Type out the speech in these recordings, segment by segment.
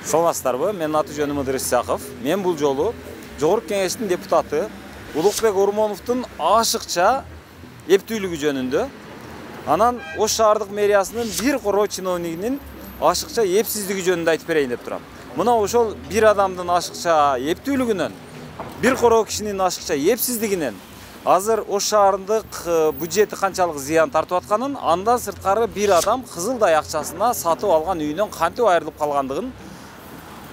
Саламатсыздарбы? Мен аты жөнүм Ыдырыс Исаков. Мен бул жолу Жогорку Кеңештин депутаты Улукбек Ормоновдун ашыкча эптүүлүгү жөнүндө, анан Ош шаардык мэриясынын бир короо чиновнигинин ашыкча эпсиздиги жөнүндө айтып берейин деп турам. Мына ошол бир адамдын ашыкча эптүүлүгүнөн, бир короо кишинин ашыкча эпсиздигинен азыр Ош шаарындык бюджети канчалык зыян тартып атканын, андан сырткары бир адам Кызылдай акчасына сатып алган үйүнөн кантип айрылып калгандыгын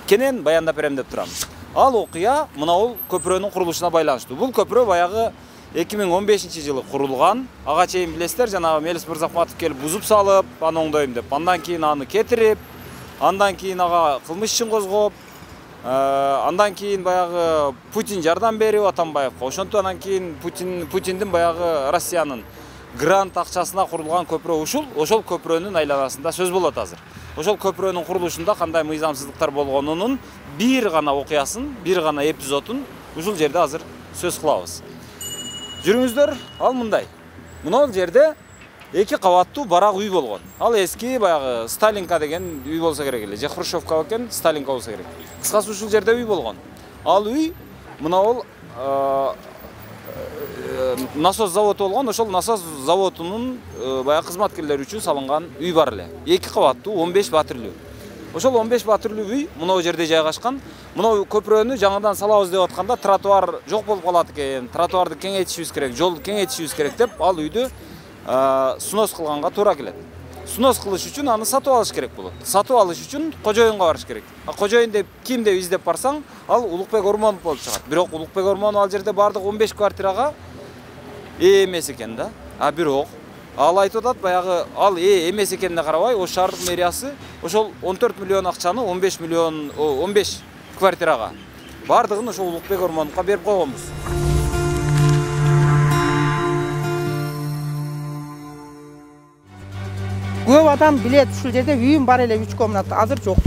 кенен баяндап берем деп турам. Ал окуя мына бул көпүрөнүн курулушуна байланыштуу. Бул көпүрө баягы 2015-жылы курулган. Ага чейин билесиздер, жанагы Мелис Мырзахматов келип бузуп салып, аны оңдойм деп. Андан кийин аны кетирип, андан кийин ага кылмыш ишин козгоп, андан кийин баягы Путин жардам берип Атамбаевга. Ошонтип анан кийин Путиндин баягы Россиянын грант акчасына курулган көпүрө ошол көпүрөнүн айланасында сөз болот азыр. Ошол көпүрөнүн курулушунда кандай мыйзамсыздыктар болгонунун бир гана окуясын, бир гана эпизодун ушул жерде азыр сөз кылабыз. Жүрүңүздөр, ал мындай. Мына бул жерде 2 кабаттуу барак үй болгон. Ал эски баягы Сталинка деген үй болсо керек эле. Же Хрущевка экен, Сталинка болсо керек. Кыскасы ушул жерде үй болгон. Ал үй мына бул насос заводу болгон, ошол насос заводунун баягы кызматкерлери үчүн салынган үй бар эле. 2 кабаттуу 15 батирлүү. Ошол 15 батирлүү үй мына бул жерде жайгашкан. Мына көпүрөнү жаңадан салабыз деп атканда тротуар жок болуп калат экен. Тротуарды кеңейтишибиз керек, жолду кеңейтишибиз керек деп ал үйдү снос кылганга туура келет. Снос кылыш үчүн аны сатып алыш керек болот. Сатып алыш үчүн кожоюнга барыш керек. Кожоюн деп ким деп издеп барсаң, ал Улукбек Ормонов болуп чыгат. Бирок Улукбек Ормонов ал жерде бардык 15 квартирага эмес экен да. Бирок ал айтып атат, баягы ал эмес экенине карабай, Ош шаардык мэриясы ошол 14 миллион акчаны 15 квартирага бардыгын ошол Улукбек Ормоновго берип койгонбуз. Көп адам билет, ушул жерде үйүм бар эле 3 комната, азыр жок.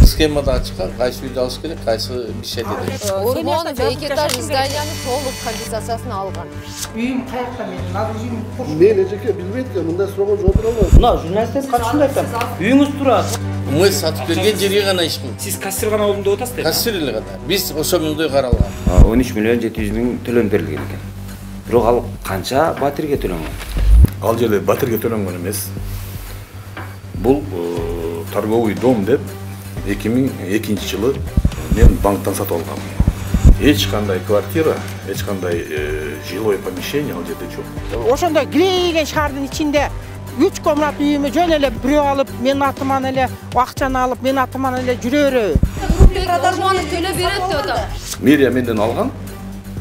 Схемада ачкан, кайсы үйдү алыш керек, кайсы бишет деп. Ормонов 2 этаж зданияны толук компенсациясын алган. Үйүм каякта менин? Азыр үйүм куш. Мен эжеке билбейт экен, мындай суроого жооп бере албайм. Мына журналисттер катышында айтам. Үйүңүз турат. Мы сатып берген жерге гана ишким. Сиз кассир гана болдум деп атасыздар. Кассир эле гана. Биз ошол мындай каралган. 13 миллион 700 миң төлөнүп берилген экен. Бирок ал канча батирге төлөнгөн? Ал жерде батирге төлөнгөн эмес. Бул торговый дом деп 2002-жылы мен банктан сатып алгам. Эч кандай квартира, эч кандай жилое помещение ал жерде жок. Ошондой кирейген шаардын ичинде 3 комнат үйүмө жөн эле бирөө алып, мен атыман эле акчаны алып, мен атыман эле жүрө береби? Ормонов төлөп берет деп атам. Мэрия менден алган,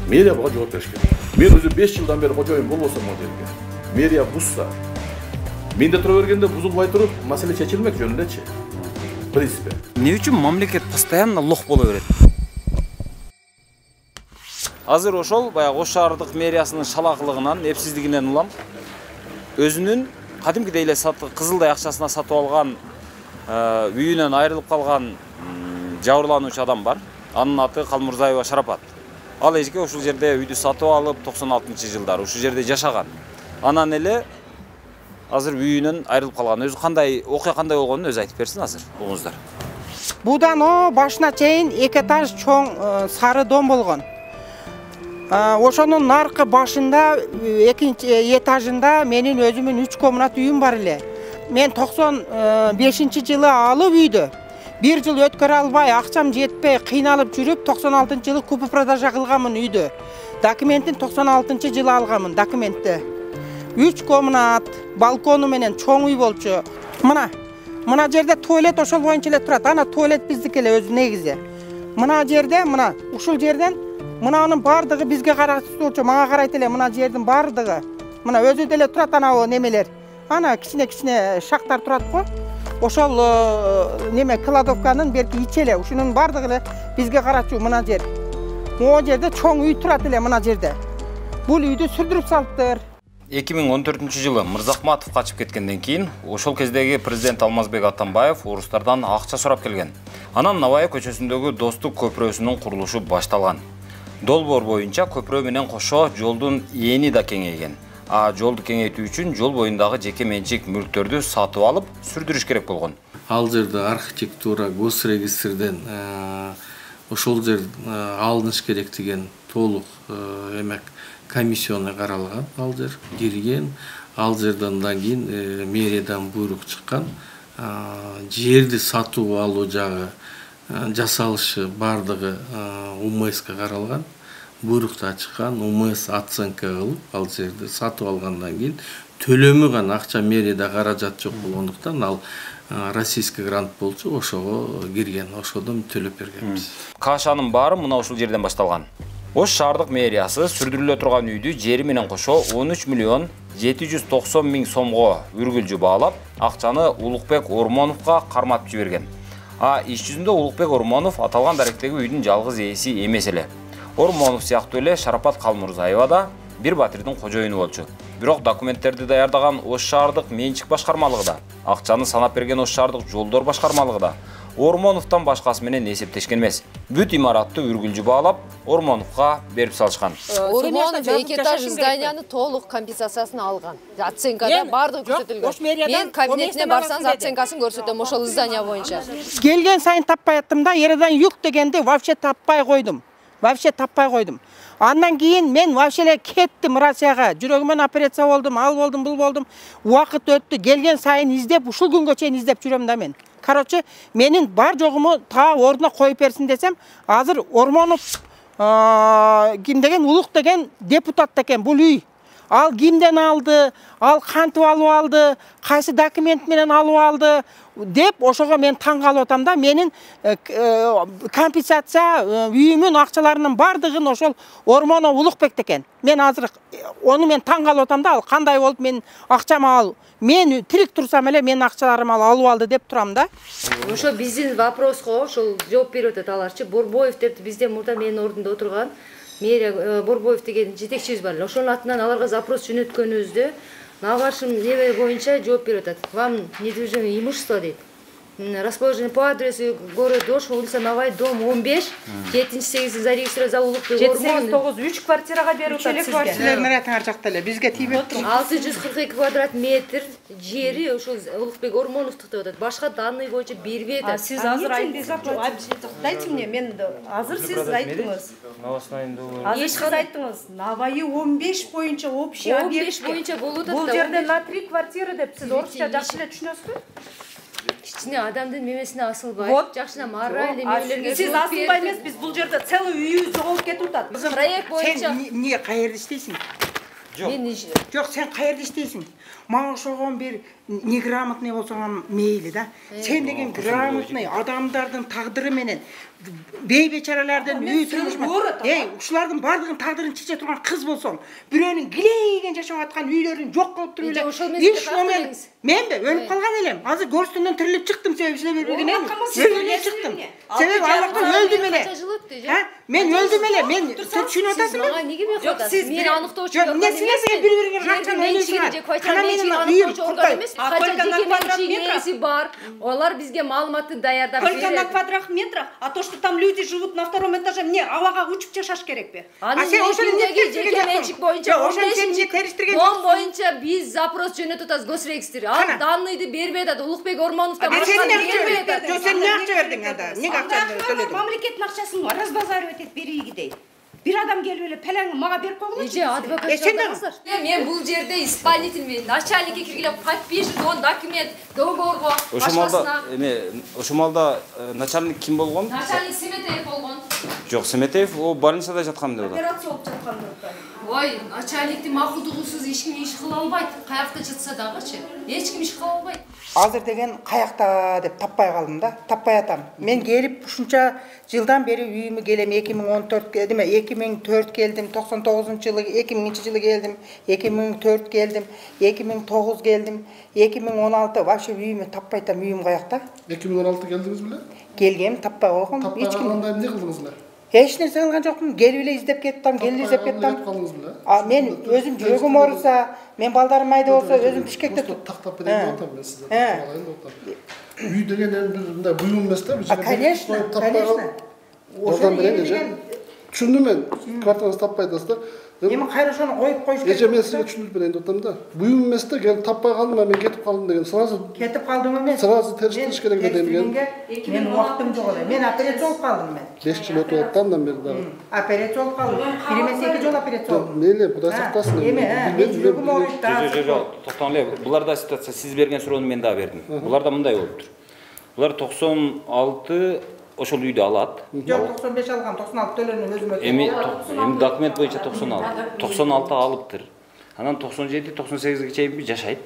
мэрия буга жооп бериш керек. Мен өзү 5 жылдан бери кожоюн болбосом ал жерге. Мэрия бузса, менде тура бергенде бузулбай туруп, маселе чечилмек жөнүндөчү. В принципе. Эмне үчүн мамлекет постоянно лох боло берет? Азыр ошол баягы Ош шаардык мэриясынын шалакылыгынан, эпсиздигинен улам өзүнүн кадимкидей эле Кызылдай акчасына сатып алган үйүнөн айрылып калган жабырлануучу адам бар. Анын аты Калмурзаева Шарапат. Ал эжеке ушул жерде үйдү сатып алып 96-жылдары ушул жерде жашаган. Анан эле азыр үйүнөн айрылып калган. Өзү кандай окуя кандай болгонун өзү айтып берсин азыр угуңуздар. Будан башына чейин 2 этаж чоң сары дом болгон. Ошонун наркы башында 2 этажында менин өзүмүн 3 комнат үйүм бар эле. Мен 95-жылы алып үйдү. 1 жыл өткөрө албай, акчам жетпей, кыйналып жүрүп 96-жылы купу-продажа кылганмын үйдү. Документин 96-жылы алганмын, документти. 3 комнат, балкону менен чоң үй болчу. Мына жерде туалет ошол боюнча эле турат. Ана туалет биздики эле өзү негизи. Мына жерде, ушул жерден мынанын бардыгы бизге караштуу болчу. Мага карайт эле мына жердин бардыгы. Мына өзү деле турат ана немелер. Ана кичине шактар турат го. Ошол кладовканын берки ичи эле. Ушунун бардыгы эле бизге карачу мына жер. Могу жерде чоң үй турат эле мына жерде. Бул үйдү сүрдүрүп салыптыр. 2014-жылы Мырзахматов качып кеткенден кийин ошол кездеги президент Алмазбек Атамбаев орустардан акча сурап келген. Анан Навай көчөсүндөгү Достук көпүрөсүнүн курулушу башталган. Долбоор боюнча көпүрө менен кошо жолдун эни да кеңейген. Жолду кеңейтүү үчүн жол боюндагы жеке менчик мүлктөрдү сатып алып сүрдүрүш керек болгон. ал жерде архитектура госрегистрден ошол жер алыныш керек деген толук эмек комиссионный каралган. Ал жер кирген, ал жерден андан кийин мэриядан буйрук чыккан. Жерди сатуу алуу жагы жасалышы бардыгы УМСка каралган. Буйрукта чыккан, УМС оценка кылып ал жерди сатып алгандан кийин төлөмү гана акча мэрияда каражат жок болгондуктан ал российский грант болчу, ошого кирген, ошодон төлөп бергенбиз. Кашанын баары мына ушул жерден башталган. Ош шаардык мэриясы сүрдүрүлө турган үйдү жери менен кошо 13 миллион 790 миң сомго үргүлжү баалап, акчаны Улукбек Ормоновго карматып жиберген. Иш жүзүндө Улукбек Ормонов аталган даректеги үйдүн жалгыз ээси эмес эле. Ормонов сыяктуу эле Шарапат Калмурзаева да бир батирдин кожоюну болчу. Бирок документтерди даярдаган Ош шаардык менчик башкармалыгы да, акчаны санап берген Ош шаардык жолдор башкармалыгы да Ормоновдон башкасы менен эсептешкен эмес. Бүт имаратты үргүлжү баалап, Ормоновго берип салышкан. Ормонов эки этаж зданияны толук компенсациясын алган. Оценкада бардыгы көрсөтүлгөн. Мен кабинетине барсаңыз оценкасын көрсөтөм ошол здания боюнча. Келген сайын таппай аттым да, ерадан юк дегенде вообще таппай койдум. Андан кийин мен вообще эле кеттим Россияга. Жүрөгүмөн операция болдум, ал болдум, бул болдум. Убакыт өттү, келген сайын издеп, ушул күнгө чейин издеп жүрөм да мен. Короче, менин бар жогуму та ордуна коюп берсин десем, азыр Ормонов ким деген Улук деген депутат экен бул үй. Ал кимден алды, ал кантип алып алды, кайсы документ менен алып алды деп ошого мен таң калып атам да. Менин компенсация үйүмүн акчаларынын бардыгын ошол Ормонов Улукбек экен. Мен азыр ону мен таң калып атам да, ал кандай болуп мен акчамы ал. Мен тирик турсам эле мен акчаларымды алып алды деп турам да. Ошо биздин вопроско ошол жооп берип атат аларчы. Борбоев деп бизден мурда менин ордумда отурган мэрия Борбоев деген жетекчибиз бар. Ошонун атынан аларга запрос жөнөткөнүбүздө навашым небе боюнча жооп берип атат. Вам недвижимое имущество дейт. Расположение по адресу город Ош, улица Навай, дом 15, 7-8 зарегистрирован за Улукбек Ормонов. 7-8-9 квартирага берип атат сизге. Квартиралардын артын ар жакта эле бизге тийбей туруп. 642 квадрат метр жери ошол Улукбек Ормоновдук деп атат. Башка данный боюнча бербей атат. Сиз азыр дайте мне, мен азыр сиз айттыңыз. Азыр сиз айттыңыз. Навайы 15 боюнча общий объект. 15 боюнча болуп атат. Бул жерде на 3 квартира деп сиз орусча жакшы эле түшүнөсүзбү? Кичине адамдын мемесине асылбай, Вот. жакшына моральный мемелерге. Сиз асылбай эмес, биз бул жерде целый үйүбүз жоголуп кетип атат. Проект боюнча. Сен эмне каерде иштейсиң? Жок, сен каерде иштейсиң? Мага ошогон бир неграмотный болсоң мейли да. Сен деген грамотный адамдардын тагдыры менен бейбечаралардын үй турмуш. Ушулардын бардыгын тагдырын чече турган кыз болсоң, бирөөнүн гилейген жашап аткан үйлөрүн жок кылып туруп эле. Менби өлүп калган элем. Азыр көрстүндөн тирилип чыктым, себеби эле. Өлүп чыктым. Себеби Аллахтан өлдүм эле. Мен өлдүм эле. Мен түшүнүп атасың. Мага неге бек атасыз? Сиз мени аныктоочу жок. Эмне силер бири-бириңерге качан ойлойсуңар? Кана менин үйүм курдай. Бар. Олар бизге маалыматты даярдап берет. Только на квадратных метрах, а то, что там люди живут на втором этаже, мне абага учуп жашаш керекпи? Анын жеке менчик боюнча 10 боюнча биз запрос жөнөтүп атабыз госрегистр. Ал данныйды бербей атат. Улукбек Ормоновдон башка бербей атат. Жок, сен эмне акча бердиң анда? Эмнеге акча төлөдүң? Мамлекеттин акчасын разбазаривать этип берейги дейт. Бир адам келип эле пелеңи мага берип койгула. Эже адвокат. Мен бул жерде исполнительный начальникке киргилеп подпишет он документ договорго башкасына. Ошол малда начальник ким болгон? Начальник Семетеев болгон. Жок, Семетеев о больницада жаткан деп атат. Операция болуп жаткан деп атат. Ой, начальниктин макулдугусуз эч ким иш кыла албайт. Каякта жатса дагычы. Эч ким иш кыла албайт. Азыр деген каякта деп таппай калдым да, таппай атам. Мен келип ушунча жылдан бери үйүмө келем. 2014 келдим, 2004 келдим, 99-жылы, 2000-жылы келдим, 2004 келдим, 2009 келдим, 2016 вообще үйүмө таппай атам, үйүм каякта. 2016 келдиңиз беле? Келгем, таппай койгом. Таппай калганда эмне кылдыңыз эле? Эч нерсе кылган жокмун. Келип эле издеп кеттим, келип издеп кеттим. Мен өзүм жүрөгүм ооруса, мен балдарым айда болсо, өзүм Бишкекте тактап берейин деп атам мен сизге. Алайын деп атам. Үй деген бир мындай буюм эмес да, бизге. Конечно. Ошон берейин же. Түшүндүм мен. Квартираңызды таппай атасыз да. Эми кайра ошону коюп коюш керек. Эже мен сизге түшүндүрүп берейин деп атам да. Буюм эмес да, келип таппай калдым, мен кетип калдым деген. Сразу кетип калдым эмес. Сразу териштириш керек деген. Мен убактым жок эле. Мен операция болуп калдым мен. 5 жыл өтүп атты андан бери дагы. Операция болуп калдым. Бир эмес 2 жолу операция болдум. Мейли, Кудай сактасын. Эми, мен жүрөгүм ооруйт да. Жок, токтоңуз эле. Буларда ситуация сиз берген суроону мен да бердим. Буларда мындай болуптур. Булар 96 ошол үйдү алат. Жок, 95 алгам, 96 төлөнүп өзүм өтөм. Эми документ боюнча 96. 96 алыптыр. Анан 97-98ге чейин жашайт.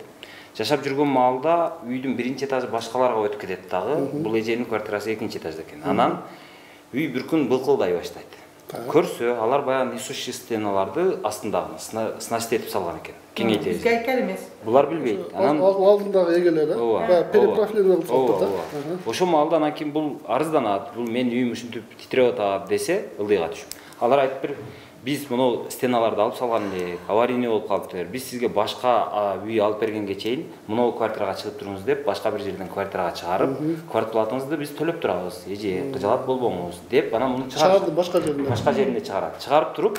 Жашап жүргөн маалда үйдүн биринчи этажы башкаларга өтүп кетет дагы. Бул эженин квартирасы экинчи этажда экен. Анан үй бир күн былкылдай баштайт. Көрсө, алар баягы несущий стеналарды астындагы снасть этип салган экен. Кеңейтип. Бизге айткан эмес. Булар билбейт. Анан алдындагы эгелер, баягы перепрофилировал кылып да. Ошол маалда анан кийин бул арызданат, бул менин үйүм ушинтип титиреп атат десе, ылдыйга түшүп. Алар айтып биз муну стеналарды алып салган элек, аварийный болуп калыптыр. Биз сизге башка үй алып бергенге чейин муну квартирага чыгып туруңуз деп, башка бир жерден квартирага чыгарып, квартплатаңызды биз төлөп турабыз. Эже, кыжалат болбоңуз деп, анан муну чыгарды башка жерине. Башка жерине чыгарат. Чыгарып туруп,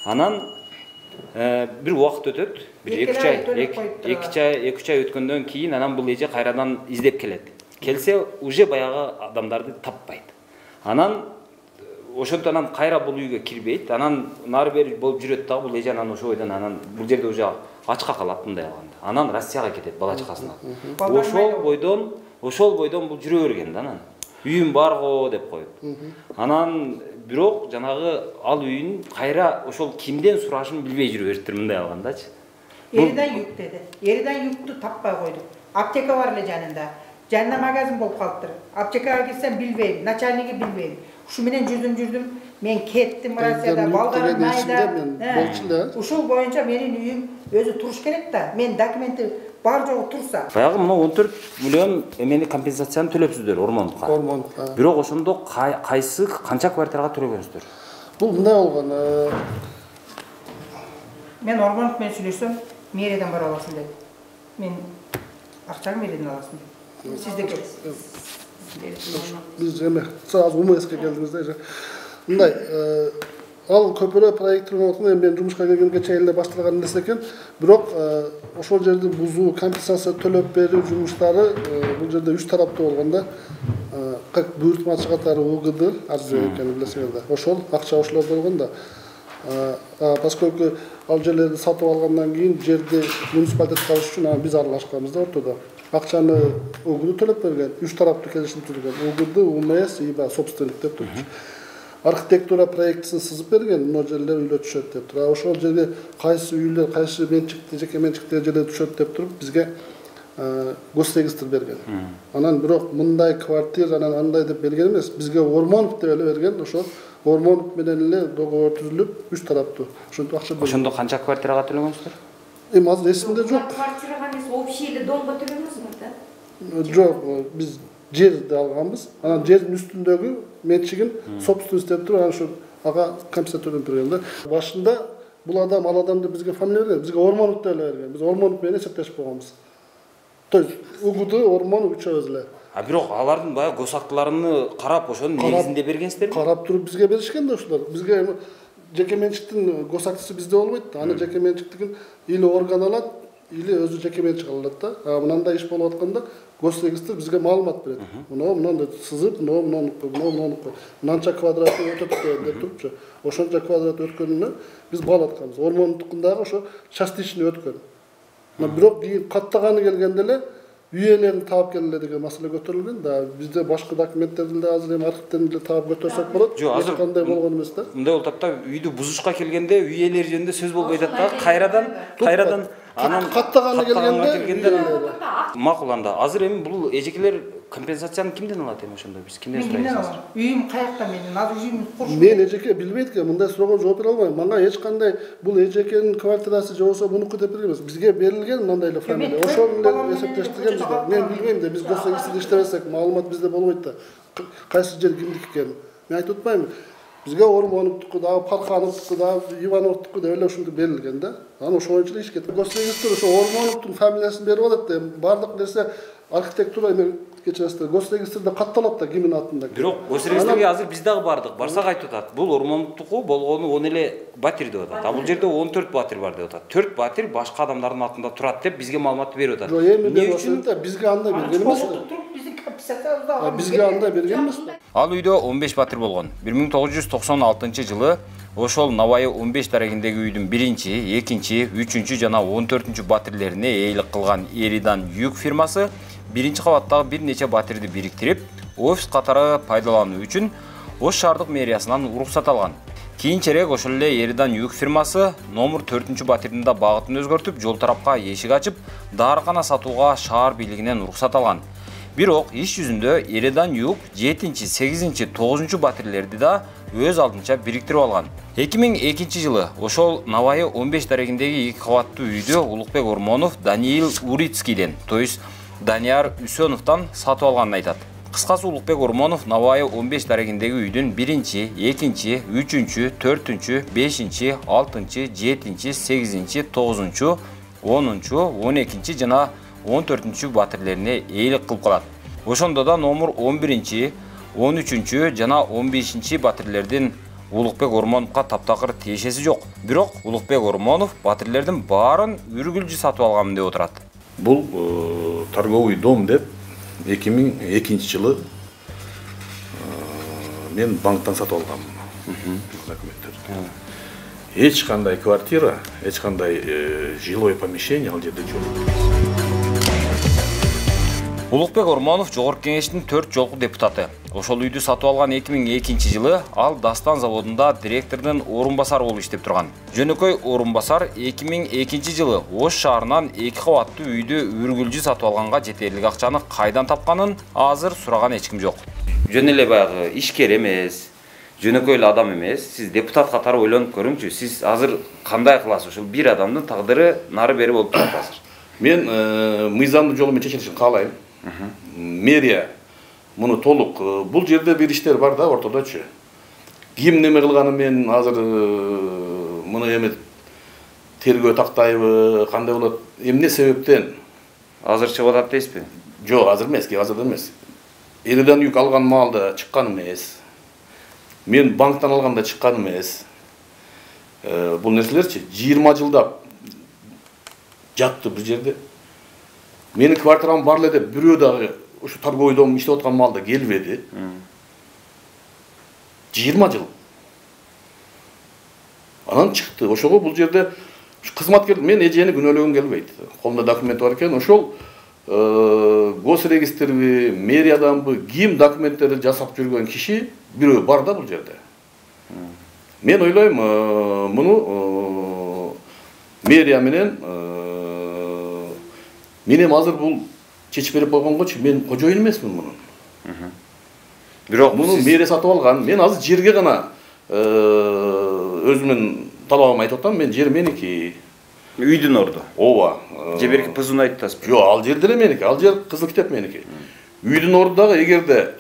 анан бир убакыт өтөт. Бир 2-3 ай өткөндөн кийин анан бул эже кайрадан издеп келет. Келсе, уже баягы адамдарды таппайт. Анан ошонтип анан кайра бул үйгө кирбейт. Анан нары бери болуп жүрөт дагы бул эже анан ошол бойдон анан бул жерде уже ачка калат мындай алганда. Анан Россияга кетет бала чакасын алып. Ошол бойдон бул жүрө берген да анан. Үйүм бар го деп коюп. Анан бирок жанагы ал үйүн кайра ошол кимден сурашын билбей жүрө бериптир мындай алгандачы. Эриден юк деди. Эриден юкту таппай койдук. Аптека бар эле жанында. Жанында магазин болуп калыптыр. Аптекага кирсем билбейм, начальниги билбейм. Ушу менен жүрдүм. Мен кеттим Россияда, балдарым майда. Ушул боюнча менин үйүм өзү туруш керек да. Мен документи бар жогу турса. Баягы мына 14 миллион эмени компенсацияны төлөпсүздөр ормондукка. Бирок ошондо кайсы канча квартирага төлөгөнсүздөр? Бул мындай болгон. Мен ормондук менен сүйлөшсөм, мэриядан бара аласың деп. Мен акчаны мэриядан аласың деп. Сиздеки. Биз эме сразу УМСке келдиңиз да. Мындай, ал көпүрө проекттин отуна мен жумушка келгенге чейин эле башталган нерсе экен. Бирок ошол жерди бузуу, компенсация төлөп берүү жумуштары бул жерде 3 тараптуу болгон да. Как буйртмачы катары УГД арыз экенин билесиңер да. Ошол акча ошолор болгон да. Поскольку ал жерлерди сатып алгандан кийин жерди муниципалитетке алыш үчүн биз аралашканбыз да ортодо. Акчаны УГД төлөп берген, 3 тараптуу келишим түзүлгөн. УГД, УМС и собственник деп турчу. Архитектура проектисин сызып берген, мына жерлер үйлө түшөт деп туруп. Ошол жерге кайсы үйлөр, кайсы менчикти, жеке менчикти жерлер түшөт деп туруп бизге госрегистр берген. Анан бирок мындай квартира анан андай деп берген эмес, бизге Ормонов деп эле берген. Ошол Ормонов менен эле договор түзүлүп, 3 тараптуу. Ошентип акча берген. Ошондо канча квартирага төлөгөнсүздөр? Эми азыр эсимде жок. Квартирага эмес, общий эле домго төлөгөнсүзбү да? Жок, биз жерди алганбыз. Анан жердин үстүндөгү менчигин собственность деп туруп, анан ошо ага компенсация төлөп берген да. Башында бул адам, ал адамды бизге фамилия берген, бизге Ормонов деп эле берген. Биз Ормонов менен эсептешип койгонбуз. То есть УГД, Ормонов үчөөбүз эле. Бирок алардын баягы госактыларын карап ошонун негизинде бергенсиздерби? Карап туруп бизге беришкен да ошолор. Бизге жеке менчиктин госактысы бизде болбойт. Аны жеке менчиктигин или орган алат, или өзү жеке менчик алат да. Мынандай иш болуп атканда госрегистр бизге маалымат берет. Мындай сызып, мынанча квадрат өтөт деп турупчу. Ошончо квадрат өткөнүнө биз бал атканбыз. Ормондукундагы ошо частичный өткөн. Бирок кийин каттаганы келгенде эле үй ээлерин таап келеле деген маселе көтөрүлгөн да. Бизде башка документтерди деле азыр эми архивден деле таап көтөрсөк болот. Жок, азыр кандай болгон эмес да. Мындай болуп атат да, үйдү бузушка келгенде үй ээлери жөнүндө сөз болбой атат да. Кайрадан анан каттаганы келгенде макул анда. Азыр эми бул эжекелер компенсацияны кимден алат эми ошондо биз кимден сурайбыз? Үйүм каякта менин? Азыр үйүм курш. Мен эжеке билбейт экен, мындай суроого жооп бере албайм. Мага эч кандай бул эжекенин квартирасы же болбосо мунуку деп берген эмес. Бизге берилген мындай эле фамилия. Ошол менен эсептештирген бизде. Мен билбейм да, биз госрегистрде иштебесек, маалымат бизде болбойт да. Кайсы жер кимдики экенин. Мен айтып атпаймынбы? Бизге Ормоновдуку да, Пархановдуку да, Ивановдуку да эле ушунтип берилген да. Анан ошол боюнча иш кетти. Госрегистр ошо Ормоновдун фамилиясын берип алат да. Бардык нерсе архитектура эме кечесте госрегистрде катталат да кимдин атында. Бирок госрегистрге азыр биз дагы бардык. Барсак айтып атат. Бул ормондуктуку болгону 10 эле батир деп атат. А бул жерде 14 батир бар деп атат. 4 батир башка адамдардын атында турат деп бизге маалымат берип атат. Эмне үчүн бизге андай берген эмес. Бизге андай берген эмес. Ал үйдө 15 батир болгон. 1996-жылы ошол Навайы 15 дарегиндеги үйдүн 1-чи, 2-чи, 3-чү жана 14-чү батирлерине ээлик кылган Эридан Юг фирмасы 1-чи кабаттагы бир нече батирди бириктирип, офис катары пайдалануу үчүн Ош шаардык мэриясынан уруксат алган. Кийинчерээк ошол эле Эридан Юг фирмасы номер 4-чү батирдин да багытын өзгөртүп, жол тарапка эшик ачып, даарыкана сатууга шаар бийлигинен уруксат алган. Бирок иш жүзүндө Эридан Юг 7-чи, 8-чи, 9-чу батирлерди да өз алдынча бириктирип алган. 2002-жылы ошол Навайы 15 дарегиндеги 2 кабаттуу үйдү Улукбек Ормонов Даниил Урицкийден, то есть Данияр Үсөновдон сатып алганын айтат. Кыскасы Улукбек Ормонов Навайы 15 дарегиндеги үйдүн 1-чи, 2-чи, 3-чү, 4-чү, 5-чи, 6-чы, 7-чи, 8-чи, 9-чу, 10-чу, 12-чи жана 14-чү батирлерине ээлик кылып калат. Ошондо да номер 11-чи, 13-чү жана 15-чи батирлердин Улукбек Ормоновго таптакыр тиешеси жок. Бирок Улукбек Ормонов батирлердин баарын үргүлжү сатып алган деп отурат. Бул торговый дом деп 2002-жылы мен банктан сатып алгам. Документтер. Эч кандай квартира, эч кандай жилое помещение ал жерде жок. Улукбек Ормонов Жогорку Кеңештин 4 жолку депутаты. Ошол үйдү сатып алган 2002-жылы ал Дастан заводунда директордун орун басары болуп иштеп турган. Жөнөкөй орун басар 2002-жылы Ош шаарынан 2 кабаттуу үйдү үргүлжү сатып алганга жетерлик акчаны кайдан тапканын азыр сураган эч ким жок. Жөн эле баягы ишкер эмес, жөнөкөй эле адам эмес. Сиз депутат катары ойлонуп көрүңчү. Сиз азыр кандай кыласыз? Ушул бир адамдын тагдыры нары бери болуп турат азыр. Мен мыйзамдуу жолу менен чечилишин каалайм. Мэрия муну толук бул жерде бир иштер бар да ортодочу. Ким неме кылганын мен азыр муну эме тергөө тактайбы, кандай болот? Эмне себептен азыр чыгып атат дейсизби? Жок, азыр эмес, азыр эмес. Эридан Юг алган маалда чыккан эмес. Мен банктан алганда чыккан эмес. Бул нерселерчи 20 жылдап жатты бир жерде. Менин квартирам бар эле деп бирөө дагы ушу торговый дом иштеп аткан маалда келбеди. 20 жыл. Анан чыкты. Ошого бул жерде кызматкер мен эжени күнөөлөгүм келбейт. Колунда документ бар экен. Ошол госрегистрби, мэрияданбы, ким документтерди жасап жүргөн киши бирөө бар да бул жерде. Мен ойлойм, муну мэрия менен менем азыр бул чечип берип койгонгочу мен кожоюн эмесмин мунун. Бирок муну мэрия сатып алган. Мен азыр жерге гана өзүмдүн талабым айтып атам. Мен жер меники. Үйдүн орду. Ооба. Же берки пызын айтасызбы? Жок, ал жер деле меники. Ал жер Кызыл Китеп меники. Үйдүн орду дагы эгерде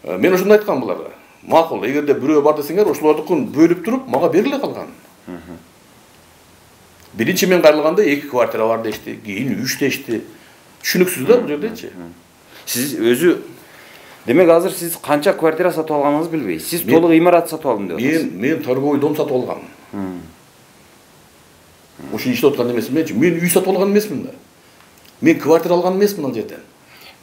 мен ошондой айткам буларга. Макул, эгерде бирөө бар десеңер, ошолордукун бөлүп туруп мага бериле калган. Биринчи мен кайрылганда 2 квартира бар дешти, кийин 3 дешти. Түшүнүксүз да бул жердечи. Сиз өзү демек азыр сиз канча квартира сатып алганыңызды билбейсиз. Сиз толук имарат сатып алдым деп атасыз. Мен торговый дом сатып алгам. Ошо иштеп аткан эмесминчи. Мен үй сатып алган эмесмин да. Мен квартира алган эмесмин ал жерден.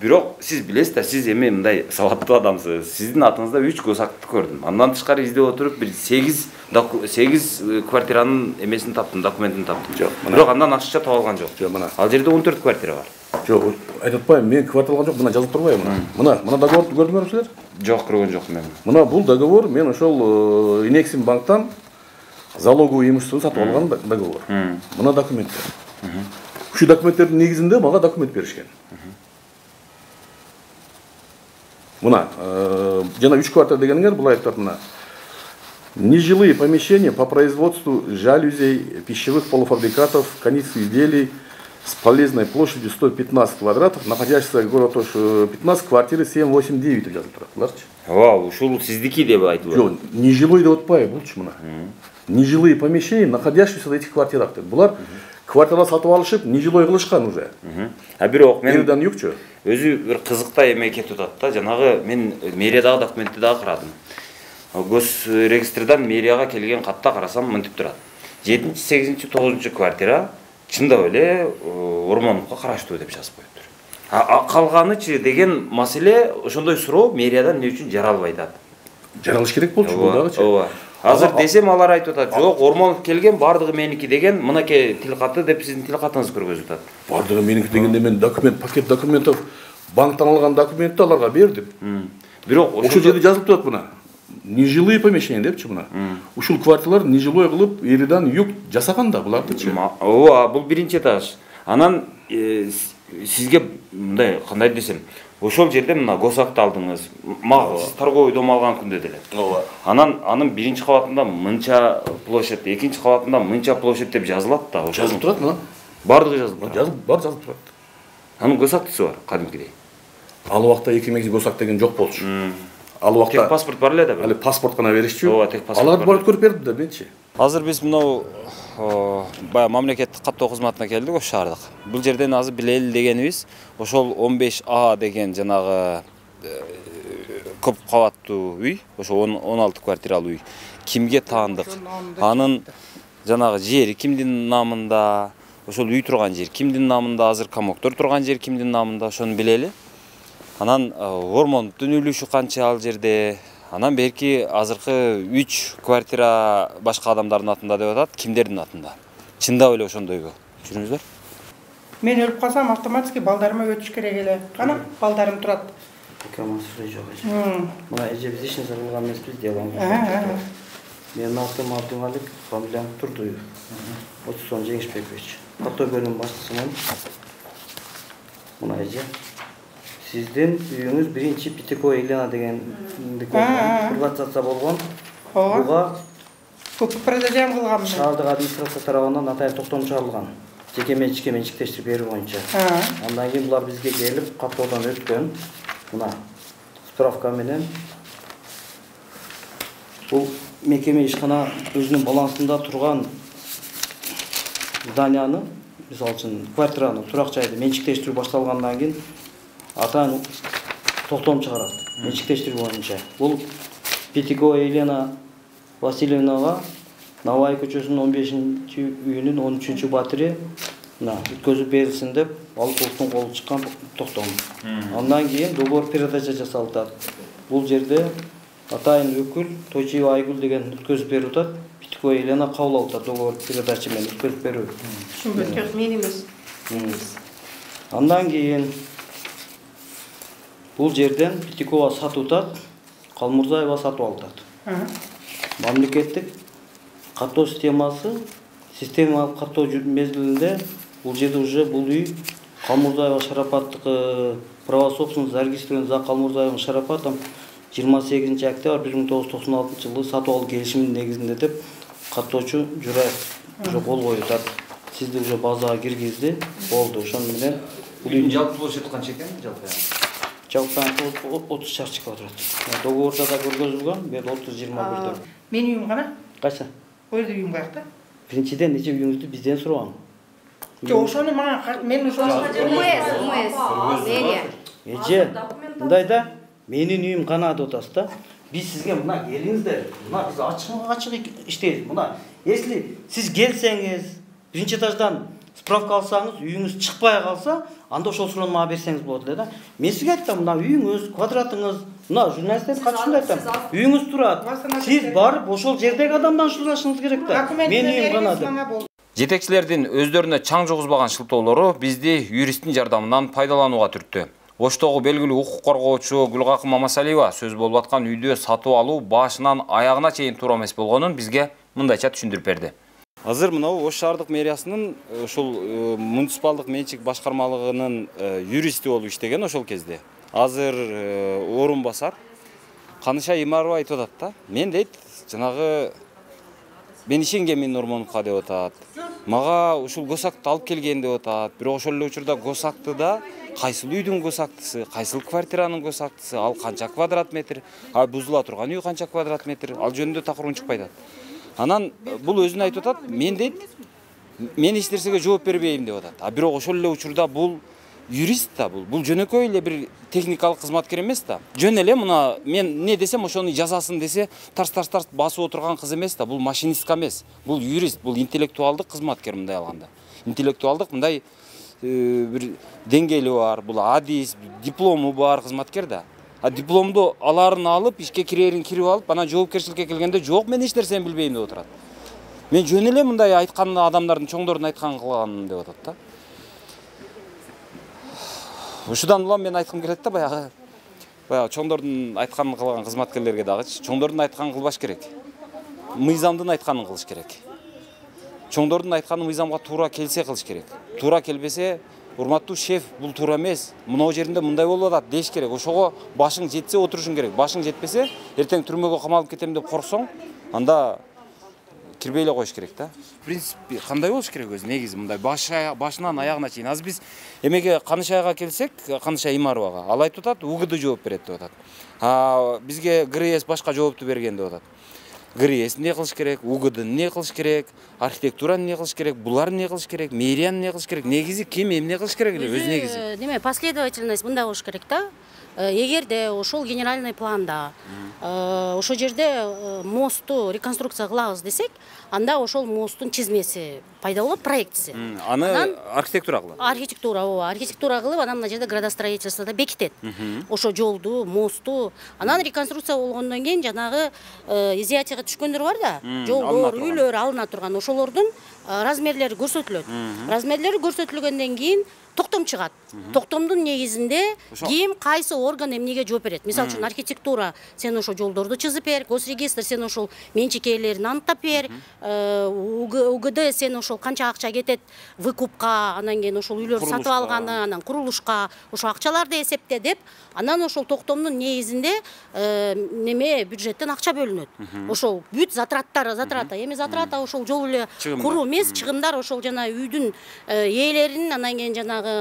Бирок сиз билесиз да, сиз эми мындай сабаттуу адамсыз. Сиздин атыңызда 3 госактты көрдүм. Андан тышкары издеп отуруп бир 8 квартиранын эмесин таптым, документин таптым. Бирок андан ашыкча таба алган жок. Ал жерде 14 квартира бар. Жок, айтып атпайм, мен квартира алган жок, мына жазылып турбайбы мына. Мына договорду көрдүңөрбү силер? Жок, көргөн жокмун мен. Мына бул договор мен ошол Инексим банктан залоговый имуществону сатып алган договор. Мына документтер. Ушу документтердин негизинде мага документ беришкен. Мына жана 3 квартира дегениңер бул айтат мына. Нежилые помещения по производству жалюзей, пищевых полуфабрикатов, кондитерских изделий с полезной площадью 115 квадратов, находящихся в городе Ош 15, квартиры 789 деп жазылып турат. Буларчы. Вау, ушул сиздики деп айтып. Жок, нежилой деп атпайбы булчу мына. Нежилые помещения, находящиеся в этих квартирах. Булар квартира сатып алышып, нежилой кылышкан уже. Бирок мен мэриядан юкчу. Өзү бир кызыктай эме кетип атат да. Жанагы мен мэриядагы документти дагы карадым. Гос регистрдан мэрияга келген катта карасам мынтип турат. 7-8, 9 квартира чындап эле Ормоновго караштуу деп жазып коюптур. Калганычы деген маселе ошондой суроо мэриядан эмне үчүн жаралбайт атат? Жаралыш керек болчу бул дагычы. Ооба. Азыр десем алар айтып атат, жок, Ормонов келген, бардыгы меники деген, мынакей тил каты деп сиздин тил катыңызды көргөзүп атат. Бардыгы меники дегенде мен пакет документов, банктан алган документти аларга бердим. Бирок ошол жерде жазылып турат мына. Нежилые помещения депчи мына. Ушул квартиралар нежилой кылып, эридан юк жасаган да булардычы. Ооба, бул биринчи этаж. Анан сизге мындай кандай десем, ошол жерде мына госакты алдыңыз. Сиз торговый дом алган күндө деле. Ооба. Анын биринчи кабатында мынча площадь, экинчи кабатында мынча площадь деп жазылат да. Жазылып турат мына. Бардыгы жазылып турат. Жазылып турат. Анын госактысы бар, кадимкидей. Ал убакта 2 госак деген жок болчу. Ал убакта тек паспорт бар эле да. Али паспорт гана беришчү. Ооба, тек паспорт. Аларды барып көрүп бердим да менчи. Азыр биз мынау баягы мамлекеттик каттоо кызматына келдик, ошо шаардык. Бул жерден азыр билели дегенибиз, ошол 15А деген жанагы көп кабаттуу үй, ошо 16 квартиралуу үй кимге таандык? Анын жанагы жери кимдин намында? Ошол үй турган жер кимдин намында? Азыр комоктор турган жер кимдин намында? Ошону билели. Анан Ормоновдун үлүшү канча ал жерде? Анан берки азыркы 3 квартира башка адамдардын атында деп атат, кимдердин атында? Чындап эле ошондойго жүрүңүздөр. Мен өлүп калсам автоматически балдарыма өтүш керек эле. Кана балдарым турат. Маселе жок эже. Мына эже биз ишин кылган эмеспиз делоң. Менин атым Абдулмалик, фамилиям Турдуев. 30 Жеңишбекович. Каттоо бөлүм башчысымын. Мына эже. Сиздин үйүңүз биринчи Питеко Елена деген приватизация болгон. Буга продажам кылганмын. Шаардык администрация тарабынан атайын токтом чыгарылган. Жеке менчикке менчиктештирип берүү боюнча. Андан кийин булар бизге келип каттоодон өткөн. Мына справка менен бул мекеме ишкана өзүнүн балансында турган зданияны, мисалы үчүн квартираны турак жайды менчиктештирүү башталгандан кийин атайын токтом чыгарат. Менчиктештирүү боюнча. Бул Питеко Елена Васильевнага Навай көчөсүнүн 15-үйүнүн 13 батири өткөзүп берилсин деп алкулуктун колу чыккан токтом. Андан кийин договор передача жасалат. Бул жерде атайын өкүл Тойчиева Айгүл деген өткөзүп берип атат. Питеко Елена кабыл алып атат договор передача менен өткөзүп берүү. Түшүнбөм, мен эмес. Андан кийин бул жерден Питекова сатып атат, Калмурзаева сатып алат. Мамлекеттик каттоо системалык каттоо мезгилинде бул жерде уже бул үй Калмурзаева Шарапаттыкы право собственности зарегистрирован за Калмурзаева Шарапатом 28 октябрь 1996 жылы сатып алуу келишиминин негизинде деп каттоочу Жураев уже кол коюп. Сизди уже базага киргизди, болду. Ошон менен бул үйдүн жалпы площадь канча экен? Жалпы 30 шарчы квадрат. Договорда да көргөзүлгөн, мен 30-21. Менин үйүм кана? Кайсы? Ойда үйүм каякта? Биринчиден нече үйүңүздү бизден сураган. Жок, ошону мага мен ошону Эже, мындай да, менин үйүм кана деп атасыз да. Биз сизге мына келиңиздер. Мына биз ачык иштейбиз. Мына, если сиз келсеңиз, биринчи этаждан справка алсаңыз, үйүңүз чыкпай калса, анда ошол суроону мага берсеңиз болот эле да. Мен сизге айттым, мына үйүңүз, квадратыңыз, мына журналисттер катышында айттым. Үйүңүз турат. Сиз барып ошол жердеги адамдан сурашыңыз керек да. Менин үйүм кана деп. Жетекчилердин өздөрүнө чаң жугузбаган шылтоолору бизди юристтин жардамынан пайдаланууга түрттү. Оштогу белгилүү укук коргоочу Гүлгакы Мамасалиева сөз болуп аткан үйдө сатып алуу башынан аягына чейин туура эмес болгонун бизге мындайча түшүндүрүп берди. Азыр мынау Ош шаардык мэриясынын ушул муниципалдык менчик башкармалыгынын юристи болуп иштеген ошол кезде. Азыр орун басар Каныша Имарова айтып атат да. Мен дейт, жанагы мен ишенгенмин Ормоновго деп атат. Мага ушул госакты алып келген деп атат. Бирок ошол эле учурда госактыда кайсыл үйдүн госактысы, кайсыл квартиранын госактысы, ал канча квадрат метр, бузула турган үй канча квадрат метр, ал жөнүндө такыр унчукпай атат. Анан бул өзүн айтып атат, мен дейт, мен эч нерсеге жооп бербейм деп атат. А бирок ошол эле учурда бул юрист да, бул жөнөкөй эле бир техникалык кызматкер эмес да. Жөн эле мына мен не десем ошону жазасын десе тарс басып отурган кыз эмес да. Бул машинистка эмес, бул юрист, бул интеллектуалдык кызматкер мындай алганда. Интеллектуалдык мындай бир деңгээли бар, бул адис, диплому бар кызматкер да. А дипломду аларын алып, ишке кирерин кирип алып, анан жоопкерчиликке келгенде жок, мен эч нерсени билбейм деп отурат. Мен жөн эле мындай айткан адамдардын, чоңдордун айтканын кылган деп атат да. Ушудан улам мен айткым келет да, баягы чоңдордун айтканын кылган кызматкерлерге дагычы, чоңдордун айтканын кылбаш керек. Мыйзамдын айтканын кылыш керек. Чоңдордун айтканы мыйзамга туура келсе кылыш керек. Туура келбесе, урматтуу шеф, бул туура эмес. Мынау жеринде мындай болуп атат деш керек. Ошого башың жетсе отурушуң керек. Башың жетпесе, эртең түрмөгө камалып кетем деп корксоң, анда кирбей эле коюш керек да. В принципе, кандай болуш керек өзү негизи мындай башынан аягына чейин. Азыр биз эмеге Канышайга келсек, Канышай Имаровага, ал айтып атат, УГД жооп берет деп атат. Бизге ГРС башка жоопту берген деп атат. ГРС не кылыш керек, УГД не кылыш керек, архитектура не кылыш керек, булар не кылыш керек, мэрия не кылыш керек, негизи ким эмне кылыш керек эле өз негизи. Деме последовательность мындай болуш керек да. Эгерде ошол генеральный планда ошол жерде мосту реконструкция кылабыз десек, анда ошол посттун чизмеси пайда болот, проектиси. Аны архитектура кылат. Архитектура кылып, анан мына жерде градостроительствода бекитет. Ошо жолду, мосту, анан реконструкция болгондон кийин жанагы изъятияга түшкөндөр бар да, жолдор, үйлөр алына турган, ошолордун размерлери көрсөтүлөт. Размерлери көрсөтүлгөндөн кийин токтом чыгат. Токтомдун негизинде ким кайсы орган эмнеге жооп берет. Мисалы үчүн архитектура сен ошол жолдорду чызып бер, госрегистр сен ошол менчик ээлерин аныктап бер, УГД сен ошол канча акча кетет выкупка, анан кийин ошол үйлөрдү сатып алганы, анан курулушка, ошол акчаларды эсепте деп, анан ошол токтомдун негизинде неме бюджеттен акча бөлүнөт. Ошол бүт затраттар, эми затрата ошол жол эле куруу эмес, чыгымдар ошол жана үйдүн ээлеринин, анан кийин жанагы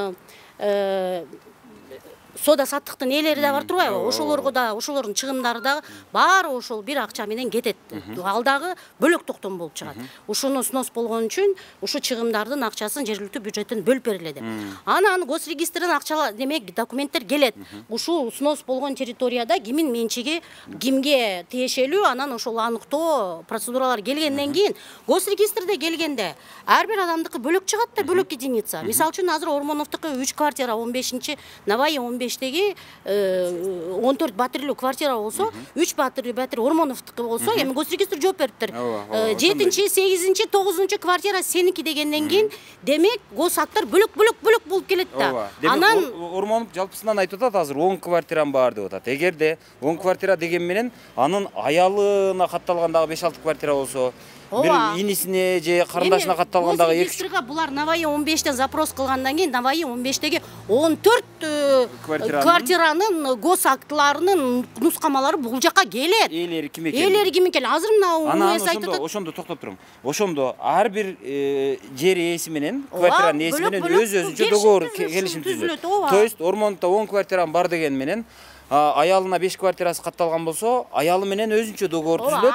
сода саттыктын ээлери да бар турбайбы? Ошолорго да, ошолордун чыгымдары да баары ошол бир акча менен кетет. Ал дагы бөлөк токтом болуп чыгат. Ошону снос болгон үчүн ушу чыгымдардын акчасын жергиликтүү бюджеттен бөлүп берилет. Анан госрегистрден акчалар, демек документтер келет. Ушул снос болгон территорияда кимин менчиги, кимге тиешелүү, анан ошол аныктоо процедуралар келгенден кийин госрегистрде келгенде ар бир адамдыкы бөлөк чыгат да, бөлөк единица. Мисалы үчүн азыр Ормоновдуку 3 квартира 15-чи, Наваи 15-теги 14 батирлүү квартира болсо, 3 батир Ормоновдуку болсо, эми госрегистр жооп бериптир. 7-чи, 8-чи, 9-чу квартира сеники дегенден кийин, демек госактар бөлөк болуп келет да. Анан Ормонов жалпысынан айтып атат, азыр 10 квартирам бар деп атат. Эгерде 10 квартира деген менен анын аялына катталгандагы 5-6 квартира болсо, бир инисине же карындашына катталгандагы 2 регистрга булар Наваи 15-тен запрос кылгандан кийин Наваи 15-теги 14 квартиранын гос актыларынын нускамалары бул жака келет. Ээлери ким экен? Ээлери ким экен? Азыр мына УЭС айтып атат. Ошондо токтоп турам. Ошондо ар бир жер ээси менен, квартиранын ээси менен өз-өзүнчө договор келишим түзүлөт. То есть Ормондо 10 квартирам бар деген менен аялына 5 квартирасы катталган болсо, аялы менен өзүнчө договор түзүлөт.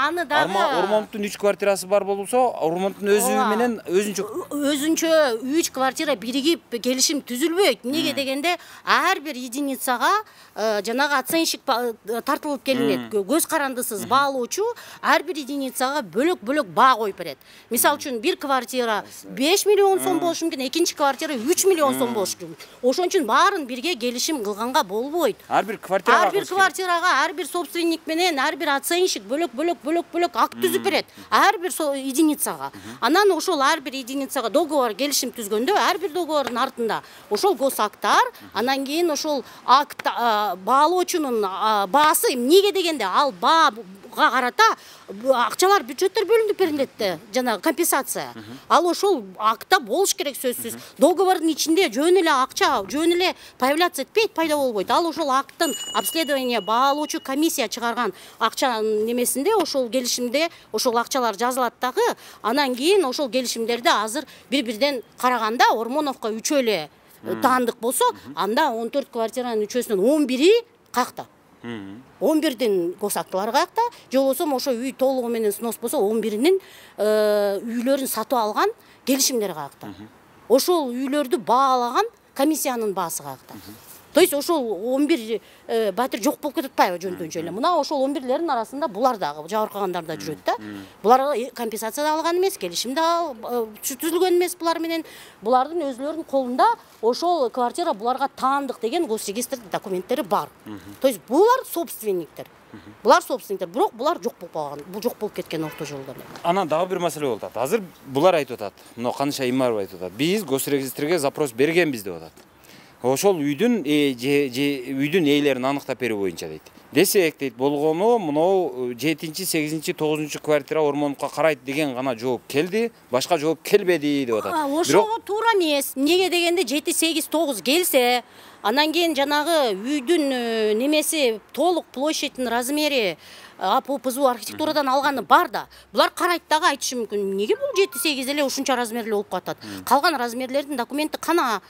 Ормондун 3 квартирасы бар болсо, Ормондун өзү менен өзүнчө 3 квартира биригип келишим түзүлбөйт. Эмнеге дегенде ар бир единицага жанагы оценщик тартылып келинет. Көз карандысыз баалоочу ар бир единицага бөлөк баа коюп берет. Мисалы үчүн бир квартира 5 миллион сом болушу мүмкүн, экинчи квартира 3 миллион сом болушу мүмкүн. Ошон үчүн баарын бирге келишим кылганга болбойт. Ар бир квартирага, ар бир собственник менен, ар бир оценщик бөлөк акт түзүп берет. Ар бир единицага. Анан ошол ар бир единицага договор келишим түзгөндө, ар бир договордун артында ошол госактар, анан кийин ошол акт баалоочунун баасы эмнеге дегенде ал баага карата акчалар бюджеттер бөлүнүп берилет да, жана компенсация. Ал ошол актта болуш керек сөзсүз. Договордун ичинде жөн эле акча, жөн эле появляться этпейт, пайда болбойт. Ал ошол акттын обследование баалоочу комиссия чыгарган акчанын немесинде, ошол келишимде ошол акчалар жазылат дагы. Анан кийин ошол келишимдерди азыр бири-бирден караганда Ормоновго 3 эле таандык болсо, анда 14 квартиранын 3-өсүнөн 11-и какта. 11-дин госактылар каякта, же болбосо ошо үй толугу менен снос болсо 11-нин үйлөрүн сатып алган келишимдер каякта. Ошол үйлөрдү баалаган комиссиянын баасы каякта. То есть ошол 11 батир жок болуп кетип атпайбы жөнтөнчө эле. Мына ошол 11лердин арасында булар дагы жабыркагандар да жүрөт да. Булар компенсация да алган эмес, келишим да түзүлгөн эмес булар менен. Булардын өзлөрүнүн колунда ошол квартира буларга таандык деген госрегистр документтери бар. То есть булар собственниктер. Булар собственниктер, бирок булар жок болуп калган. Бул жок болуп кеткен орто жолдон. Анан дагы бир маселе болуп атат. Азыр булар айтып атат. Мына Каныша Имаров айтып атат. Биз госрегистрге запрос бергенбиз деп атат. Ошол үйдүн ээлерин аныктап берүү боюнча дейт. Десек дейт, болгону мынау 7-8-9 квартира Ормоновго карайт деген гана жооп келди, башка жооп келбеди деп атат. Ошого туура эмес. Эмнеге дегенде 7-8-9 келсе, анан кийин жанагы үйдүн немеси толук площадьтын размери АПО-ПЗУ архитектурадан алганы бар да. Булар карайт дагы айтышы мүмкүн. Эмнеге бул 7-8 эле ушунча размерлүү болуп калат? Калган размерлердин документи кана,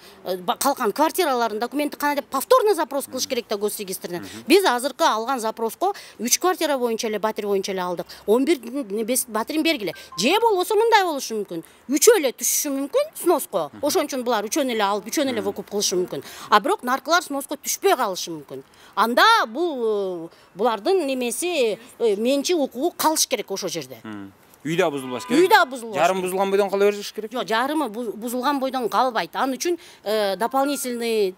калган квартиралардын документи кана деп повторный запрос кылыш керек да госрегистрден. Биз азыркы алган запроско 3 квартира боюнча эле, батир боюнча эле алдык. 11 батирин бергиле. Же болбосо мындай болушу мүмкүн. 3 эле түшүшү мүмкүн сноско. Ошон үчүн булар 3 эле алып, 3 эле выкуп кылышы мүмкүн. А бирок наркылар сноско түшпөй калышы мүмкүн. Анда булардын немеси менчи укугу калыш керек ошол жерде. Үй да бузулбаш керек. Үй да бузулбаш. Жарым бузулган бойдон кала бериш керек. Жок, жарымы бузулган бойдон калбайт. Аны үчүн дополнительный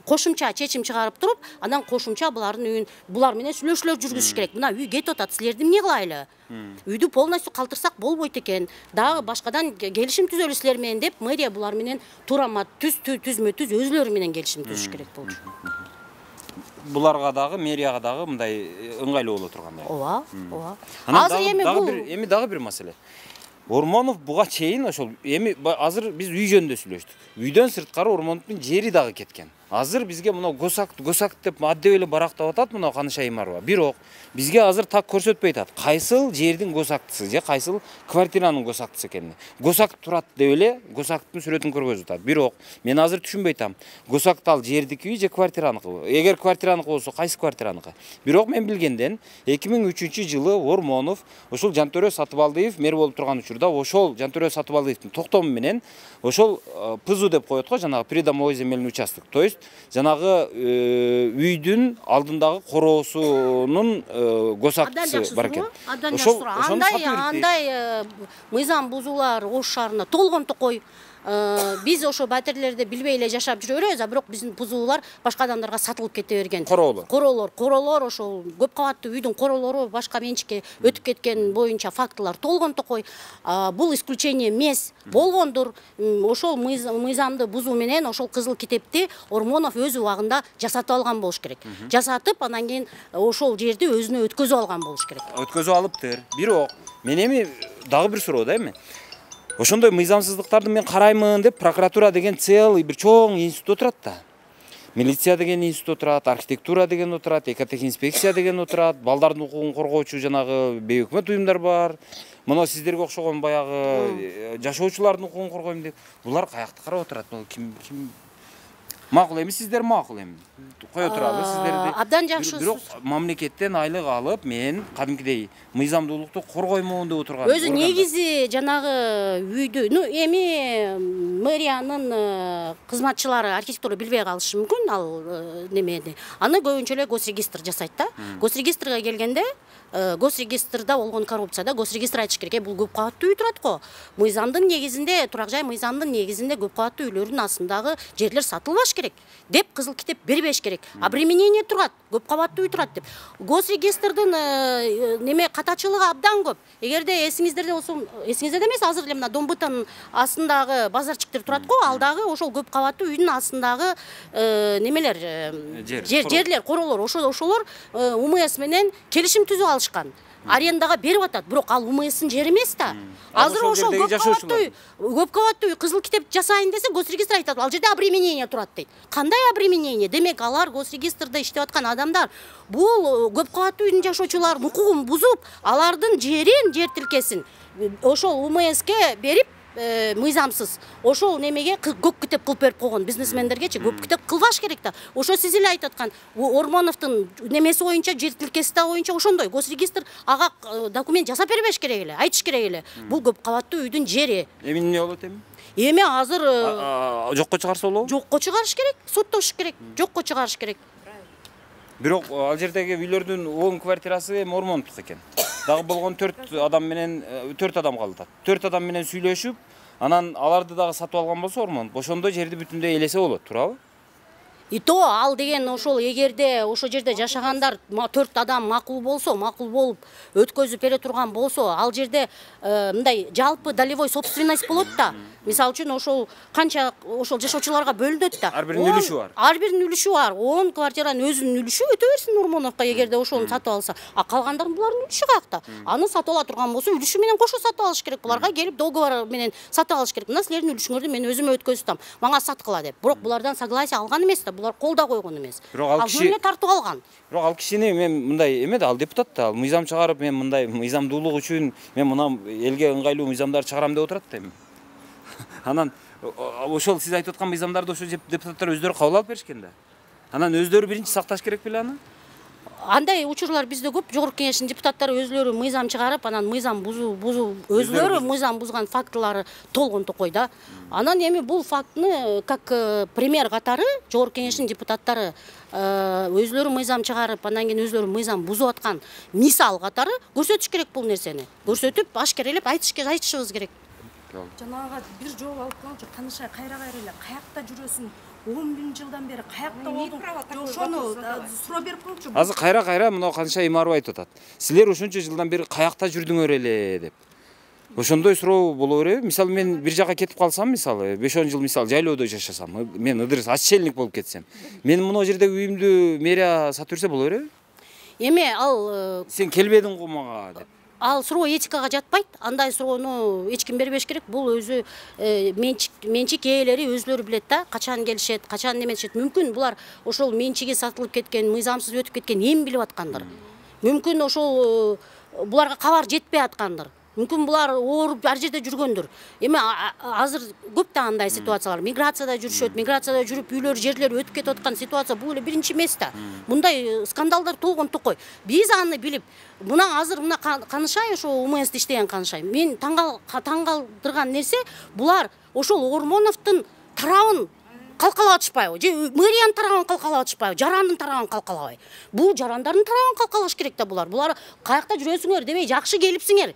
кошумча чечим чыгарып туруп, анан кошумча булардын үйүн булар менен сүйлөшүүлөр жүргүзүш керек. Мына үй кетип атат, силерди эмне кылайлы? Үйдү полностью калтырсак болбойт экен. Дагы башкадан келишим түзөлү силер менен деп мэрия булар менен турама түзмө түз өзүлөрү менен келишим түзүш керек болчу. Буларга дагы, мэрияга дагы мындай ыңгайлуу боло тургандай. Ооба. Азыр дагы бир маселе. Ормонов буга чейин ошол азыр биз үй жөнүндө сүйлөштүк. Үйдөн сырткары Ормоновдун жери дагы кеткен. Азыр бизге мына госакт деп аддеп эле барактап атат мына Каныша Имарова. Бирок бизге азыр так көрсөтпөй атат. Кайсыл жердин госактысы же кайсыл квартиранын госактысы экенин. Госакт турат деп эле госакттын сүрөтүн көргөзүп атат. Бирок мен азыр түшүнбөй атам. Госакт ал жердики же квартираныкы? Эгер квартираныкы болсо кайсы квартираныкы? Бирок мен билгенден 2003-жылы Ормонов ошол Жантөрө Сатыбалдиев мэр болуп турган учурда ошол Жантөрө Сатыбалдиевдин токтому менен ошол ПЗУ деп коет го, жанагы придомовой земельный участок. То есть жанагы үйдүн алдындагы короосунун госактысы бар экен. Андай мыйзам бузуулар Ош шаарында толгон токой. Биз ошо батирлерди билбей эле жашап жүрө беребиз, а бирок биздин бузуулар башка адамдарга сатылып кете берген. Короолор ошол көп кабаттуу үйдүн короолору башка менчикке өтүп кеткен боюнча фактылар толгон токой. Бул исключение эмес. Болгондур. Ошол мыйзамды бузуу менен ошол кызыл китепти Ормонов өз убагында жасатып алган болуш керек. Жасатып, анан кийин ошол жерди өзүнө өткөзүп алган болуш керек. Өткөзүп алыптыр. Бирок мен эми дагы бир суроо да эми. Ошондой мыйзамсыздыктарды мен караймын деп прокуратура деген целый бир чоң институт отурат да. Милиция деген институт отурат, архитектура деген отурат, экотехинспекция деген отурат, балдардын укугун коргоочу жанагы бейөкмөт уюмдар бар. Мына сиздерге окшогон баягы жашоочулардын укугун коргойм деп. Булар каякта карап отурат? Ким макул эми, сиздер макул эми. Кое туралы сиздерди. Абдан жакшы. Бирок мамлекеттен айлык алып, мен кадимкидей мыйзамдуулукту коргоймун деп отурган. Өзү негизи жанагы үйдү, эми мэриянын кызматчылары архитектура билбей калышы мүмкүн, ал немени. Аны көбүнчө эле госрегистр жасайт да. Госрегистрге келгенде госрегистрда болгон коррупцияда госрегистр айтыш керек, бул көп кабаттуу үй турат го. Мыйзамдын негизинде, турак жай мыйзамдын негизинде көп кабаттуу үйлөрдүн астындагы жерлер сатылбаш керек деп кызыл китеп бербеш керек. Обременение турат, көп кабаттуу үй турат деп. Госрегистрдин неме катачылыгы абдан көп. Эгерде эсиңиздерде болсо, эсиңизде эмес, азыр эле мына Домбытан астындагы базарчиктер турат го, алдагы ошол көп кабаттуу үйдүн астындагы немелер, жерлер, короолор, ошолор УМС менен келишим түзүп алышкан. Арендага берип атат, бирок ал УМСтин жери эмес да. Азыр ошол көп кабаттуу кызыл китеп жасайын десе, госрегистр айтат, ал жерде обременение турат дейт. Кандай обременение? Демек алар госрегистрде иштеп аткан адамдар бул көп кабаттуу үйдүн жашоочуларынын укугун бузуп, алардын жерин, жер тилкесин ошол УМСке берип мыйзамсыз ошол немеге көк китеп кылып берип койгон бизнесмендергечи көк китеп кылбаш керек да. Ошо сиз эле айтып аткан Ормоновдун немеси боюнча, жер тилкеси боюнча ошондой госрегистр ага документ жасап бербеш керек эле, айтыш керек эле. Бул көп кабаттуу үйдүн жери. Эми эмне болот эми? Эми азыр жокко чыгарса болобу? Жокко чыгарыш керек, соттош керек, жокко чыгарыш керек. Бирок ал жердеги үйлөрдүн 10 квартирасы эми Ормоновдук экен. Дагы болгон 4 адам менен 4 адам калды. 4 адам менен сүйлөшүп, анан аларды дагы сатып алган болсо Ормонов, ошондо жерди бүтүндөй элесе болот, туурабы? И то ал деген ошол эгерде ошо жерде жашагандар 4 адам макул болсо, макул болуп өткөзүп бере турган болсо, ал жерде мындай жалпы долевой собственность болот да. Мисалы үчүн ошол канча ошол жашоочуларга бөлүнөт да. Ар биринин үлүшү бар. Ар биринин үлүшү бар. 10 квартиранын өзүнүн үлүшү өтө берсин Ормоновго эгерде ошону сатып алса. А калгандардын булардын үлүшү каякта? Аны сатып ала турган болсо, үлүшү менен кошо сатып алыш керек. Буларга келип договор менен сатып алыш керек. Мына силердин үлүшүңөрдү мен өзүмө өткөзүп атам. Мага саткыла деп. Бирок булардан согласие алган эмес да. Булар колдоо койгон эмес. Ал киши тартып алган. Бирок ал кишини мен мындай эме да, ал депутат да, ал мыйзам чыгарып, мен мындай мыйзамдуулук үчүн мен мына элге ыңгайлуу мыйзамдар чыгарам деп отурат да эми. Анан ошол сиз айтып аткан мыйзамдарды ошо депутаттар өздөрү кабыл алып беришкен да. Анан өздөрү биринчи сакташ керек беле аны? Андай учурлар бизде көп. Жогорку кеңештин депутаттары өзлөрү мыйзам чыгарып, анан мыйзам өзлөрү мыйзам бузган фактылары толгон токой да. Анан эми бул фактыны как пример катары жогорку кеңештин депутаттары өзлөрү мыйзам чыгарып, анан кийин өзлөрү мыйзам бузуп аткан мисал катары көрсөтүш керек бул нерсени. Көрсөтүп, ашкерелеп айтышыбыз керек. Жанага бир жол алып калчы, Канышай кайра эле каякта жүрөсүң? 11 жылдан бери каякта болдуң? Ошону суроо берип коңчу. Азыр кайра мына Канышай Имаров айтып атат. Силер ошончо жылдан бери каякта жүрдүңөр эле деп. Ошондой суроо боло береби? Мисалы мен бир жака кетип калсам, мисалы 5-10 жыл мисалы жайлоодо жашасам, мен ыдырыс отшельник болуп кетсем, мен мына жердеги үйүмдү мэрия сатып берсе боло береби? Эми ал сен келбедиң го мага деп. Ал суроо этикага жатпайт. Андай суроону эч ким бербеш керек. Бул өзү менчик ээлери өзлөрү билет да, качан келишет, качан неметишет. Мүмкүн булар ошол менчиги сатылып кеткен, мыйзамсыз өтүп кеткен эми билип аткандыр. Мүмкүн ошол буларга кабар жетпей аткандыр. Мүмкүн булар ооруп ар жерде жүргөндүр. Эми азыр көп да андай ситуациялар. Миграцияда жүрүшөт, миграцияда жүрүп үйлөр, жерлер өтүп кетип аткан ситуация бул эле биринчи эмес да. Мындай скандалдар толгон токой. Биз аны билип, мына азыр мына Канышай ошо УМС иштеген Канышай. Мен таң калтырган нерсе, булар ошол Ормоновдун тарабын калкалап атышпайбы? Же мэриянын тарабын калкалап атышпайбы? Жарандын тарабын калкалабай. Бул жарандардын тарабын калкалаш керек да булар. Булар каякта жүрөсүңөр демей жакшы келипсиңер.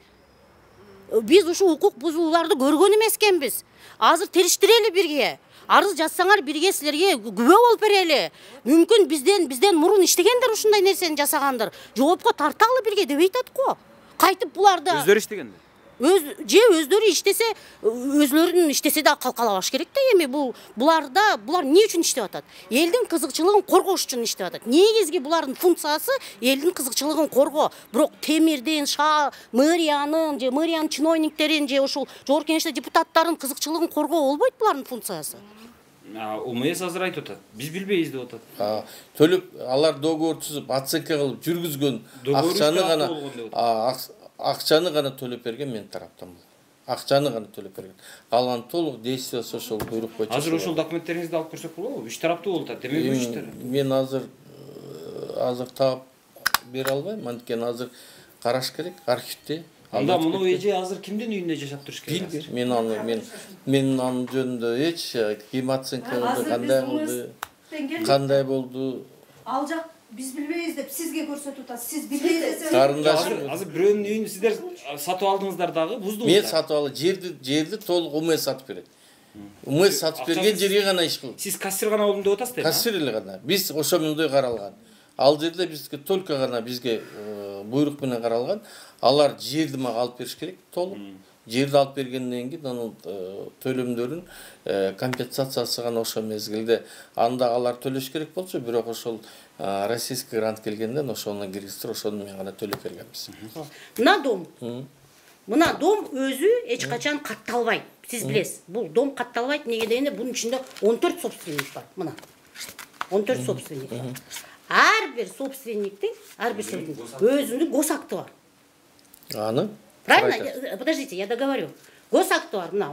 Биз ушу укук бузууларды көргөн эмес экенбиз. Азыр териштирели бирге. Арыз жазсаңар бирге силерге күбө болуп берели. Мүмкүн бизден мурун иштегендер ушундай нерсени жасагандыр. Жоопко тарталы бирге деп айтат го. Кайтып буларды өздөрү иштегендер. Өздөрү иштесе, өзлөрүнүн иштесе да калкалабаш керек да. Эми булар эмне үчүн иштеп атат? Элдин кызыкчылыгын коргош үчүн иштеп атат. Негизги булардын функциясы элдин кызыкчылыгын коргоо. Бирок Темирдин, мэриянын, же мэриянын чиновниктерин, же ошол жогорку кеңеште депутаттардын кызыкчылыгын коргоо болбойт булардын функциясы. УМС азыр айтып атат. Биз билбейбиз деп атат. Төлөп алар договор түзүп, оценка кылып жүргүзгөн акчаны гана төлөп берген мен тараптан. Акчаны гана төлөп берген. Калган толук действиясы ошол буйрук боюнча. Азыр ошол документтериңизди алып көрсөк болобу? Үч тараптуу болуп атат. Демек үч тарап. Мен азыр таап бере албайм. Анткени азыр караш керек архивде. Анда муну эже азыр кимдин үйүндө жашап туруш керек? Билбейм. Мен анын жөнүндө эч ким оценка кылды, кандай болду. Ал жак биз билбейбиз деп сизге көрсөтүп атат. Сиз билбейсиз. Карындашым, азыр бирөөнүн үйүн сиздер сатып алдыңыздар дагы, буздуңуздар. Мен сатып алып, жерди толук УМС сатып берет. УМС сатып берген жерге гана иш кылып. Сиз кассир гана болдум деп атасыздар. Кассир эле гана. Биз ошондой каралган. Ал жерде бизге только гана бизге буйрук менен каралган. Алар жерди мага алып бериш керек толук. Жерди алып бергенден кийин анын төлөмдөрүн компенсациясы гана ошол мезгилде анда алар төлөш керек болчу, бирок ошол российский грант келгенден ошону киргиздир, ошону мен гана төлөп бергенбиз. Мына дом өзү эч качан катталбайт. Сиз билесиз. Бул дом катталбайт, эмнеге дегенде бунун ичинде 14 собственник бар. Мына 14 собственник бар. Ар бир собственниктин өзүнүн госакты бар. Аны? Правильно? Подождите, я договорю. госакты бар, мына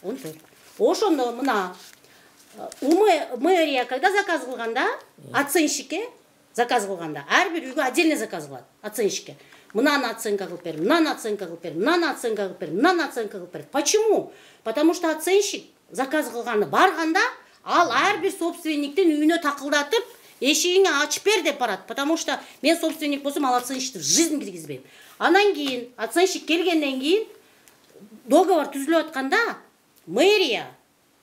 14. Ошондо мына мэрия когда заказ кылганда, оценщикке заказ кылганда, ар бир үйгө отдельно заказ кылат оценщикке. Мынаны оценка кылып бер, мынаны оценка кылып бер, мынаны оценка кылып бер, мынаны оценка кылып бер. Почему? Потому что оценщик заказ кылганы барганда, ал ар бир собственниктин үйүнө такылдатып, эшигиңи ачып бер деп барат. Потому что мен собственник болсом, ал оценщикти в жизнь киргизбейм. Анан кийин оценщик келгенден кийин договор түзүлүп атканда, мэрия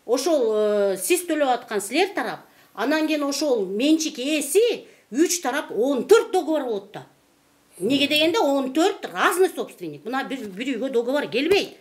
ошол сиз төлөп аткан силер тарап, анан кийин ошол менчик ээси 3 тарап 14 договор болот да. Неге дегенде 14 разный собственник. Мына бир үйгө договор келбейт.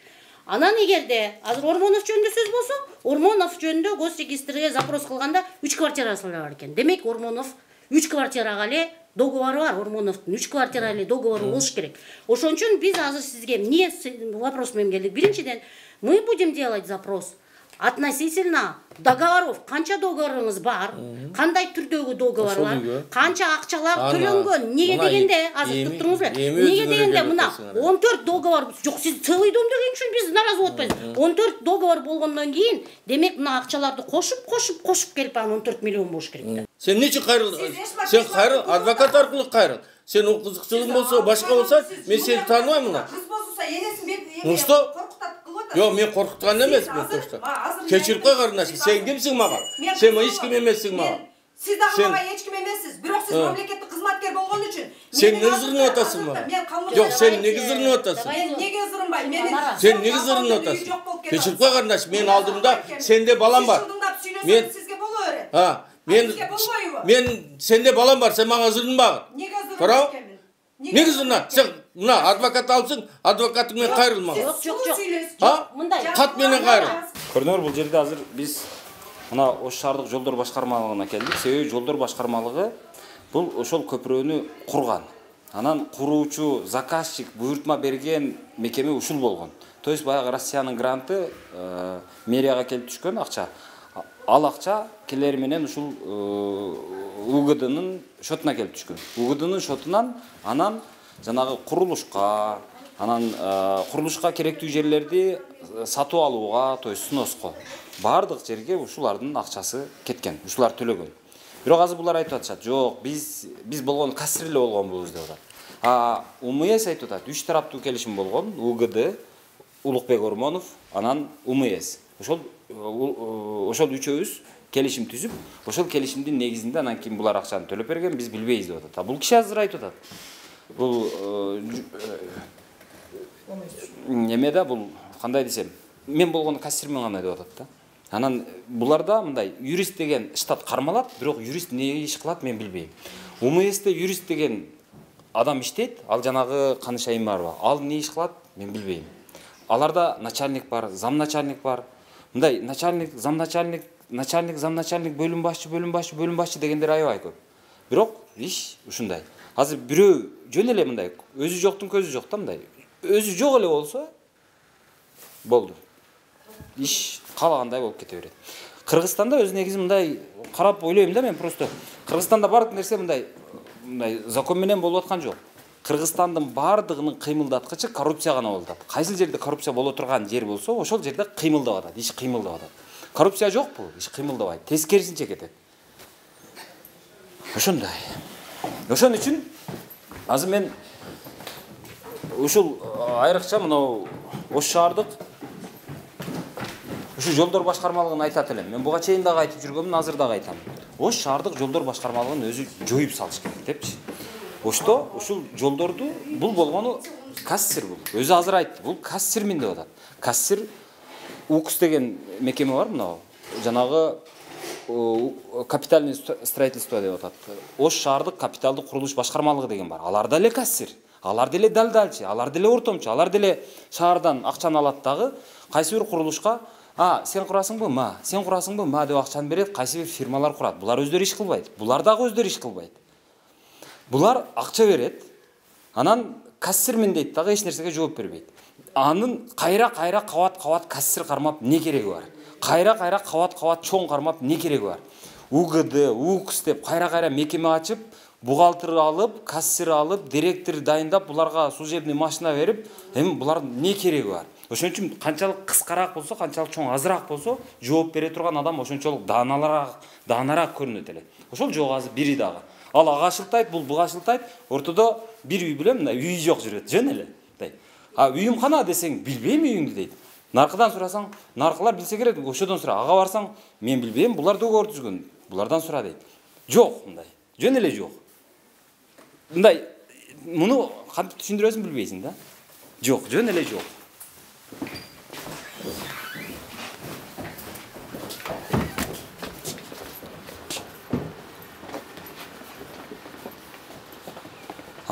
Анан эгерде азыр Ормонов жөнүндө сөз болсо, Ормонов жөнүндө госрегистрге запрос кылганда 3 квартирасы бар экен. Демек Ормонов 3 квартирага эле договору бар. Ормоновдун 3 квартира эле договору болуш керек. Ошон үчүн биз азыр сизге эмне вопрос менен келдик? Биринчиден, мы будем делать запрос относительно договоров. Канча договоруңуз бар? Кандай түрдөгү договор бар? Канча акчалар төлөнгөн? Неге дегенде азыр туттуңуз беле? Неге дегенде мына 14 договор жок, сиз целый дом деген үчүн биз наразы болуп атпайбыз. 14 договор болгондон кийин, демек мына акчаларды кошуп келип 14 миллион болуш керек да. Сен нече кайрыл? Сен кайрыл адвокат аркылуу кайрыл. Сен о кызыкчылыгың болсо, башка болсо, мен сени тааныбайм мына. Кыз болсо, энесин берип, Ну что? Yok, men korkutkан emес мен точно. Кечирип кой карындашым, сен кимсиң мага? Сен эч ким эмессиң мага. Сиз дагы мага эч ким эмессиз, бирок сиз мамлекеттик кызматкер болгон үчүн. Сен эмне зырынып атасың мага? Жок, сен эмнеге зырынып атасың? Мен неге зырынбайм? Сен эмнеге зырынып атасың? Кечирип кой карындашым, менин алдымда сенде балам бар. Мен сизге боло берет. Мен сенде балам бар, сен мага зырынбагын. Неге зырынбайм экенмин? Неге зырынат? Сен мына адвокат алсың, адвокатың менен кайрыл мага. Жок, мындай. Кат менен кайрыл. Көрдүңөр, бул жерде азыр биз мына Ош шаардык жолдор башкармалыгына келдик. Себеби жолдор башкармалыгы бул ошол көпүрөнү курган. Анан куруучу, заказчик буйртма берген мекеме ушул болгон. То есть баягы Россиянын гранты мэрияга келип түшкөн акча. Ал акча келер менен ушул УГДнын шотуна келип түшкөн. УГДнын шотунан анан жанагы курулушка, анан курулушка керектүү жерлерди сатып алууга, то есть сноско бардык жерге ушулардын акчасы кеткен, ушулар төлөгөн. Бирок азыр булар айтып атышат, жок, биз болгон кассир эле болгонбуз деп атат. УМС айтып атат, 3 тараптуу келишим болгон, УГД, Улукбек Ормонов, анан УМС. Ошол үчөөбүз келишим түзүп, ошол келишимдин негизинде анан кийин булар акчаны төлөп берген, биз билбейбиз деп атат. Бул киши азыр айтып атат. Бул эмеде бул кандай десем, мен болгону кассирмен гана деп атат да. Анан буларда мындай юрист деген штат кармалат, бирок юрист эмне иш кылат мен билбейм. УМСте юрист деген адам иштейт, ал жанагы Каныш Аймарова. Ал эмне иш кылат мен билбейм. Аларда начальник бар, замначальник бар. Мындай начальник, замначальник, бөлүм башчы дегендер аябай көп. Бирок иш ушундай. Азыр бирөө жөн эле мындай, өзү жоктун көзү жок да мындай. Өзү жок эле болсо болду. Иш каалагандай болуп кете берет. Кыргызстанда өз негизи мындай карап ойлойм да мен просто. Кыргызстанда бардык нерсе мындай закон менен болуп аткан жок. Кыргызстандын бардыгынын кыймылдаткычы коррупция гана болуп атат. Кайсы жерде коррупция боло турган жер болсо, ошол жерде кыймылдап атат, иш кыймылдап атат. Коррупция жокпу? Иш кыймылдабайт. Тескерисинче кетет. Ошондой. Ошон үчүн азыр мен ушул айрыкча мына Ош шаардык ушу жолдор башкармалыгын айтат элем. Мен буга чейин дагы айтып жүргөмүн, азыр дагы айтам. Ош шаардык жолдор башкармалыгын өзү жоюп салыш керек депчи. Ошто ушул жолдорду бул болгону кассир бул. Өзү азыр айтты, бул кассирмин деп атат. Кассир УКС деген мекеме бар мына. Жанагы капитальный строительство деп атат. Ош шаардык капиталдык курулуш башкармалыгы деген бар. Алар деле кассир, алар деле далдалчы, алар деле ортомчу, алар деле шаардан акчаны алат дагы кайсы бир курулушка сен курасыңбы? Сен курасыңбы? Деп акчаны берет, кайсы бир фирмалар курат. Булар өздөрү иш кылбайт. Булар дагы өздөрү иш кылбайт. Булар акча берет, анан кассирмин дейт дагы эч нерсеге жооп бербейт. Анын кайра кабат кассир кармап не кереги бар? Кайра кабат чоң кармап не кереги бар? УГД, УКС деп кайра мекеме ачып, бухгалтер алып, кассир алып, директор дайындап, буларга служебный машина берип, эми булар не кереги бар? Ошон үчүн канчалык кыскараак болсо, канчалык чоң азыраак болсо, жооп бере турган адам ошончолук даанарак көрүнөт эле. Ошол жок азыр бири дагы. Ал ага шылтайт, бул буга шылтайт, ортодо бир үй билем, мына үй жок жүрөт, жөн эле. А үйүм кана десең, билбейм үйүңдү дейт. Наркыдан сурасаң, наркылар билсе керек, ошодон сура. Ага барсаң, мен билбейм, булар договор түзгөн. Булардан сура дейт. Жок мындай. Жөн эле жок. Мындай, муну кантип түшүндүрөсүң билбейсиң да? Жок, жөн эле жок.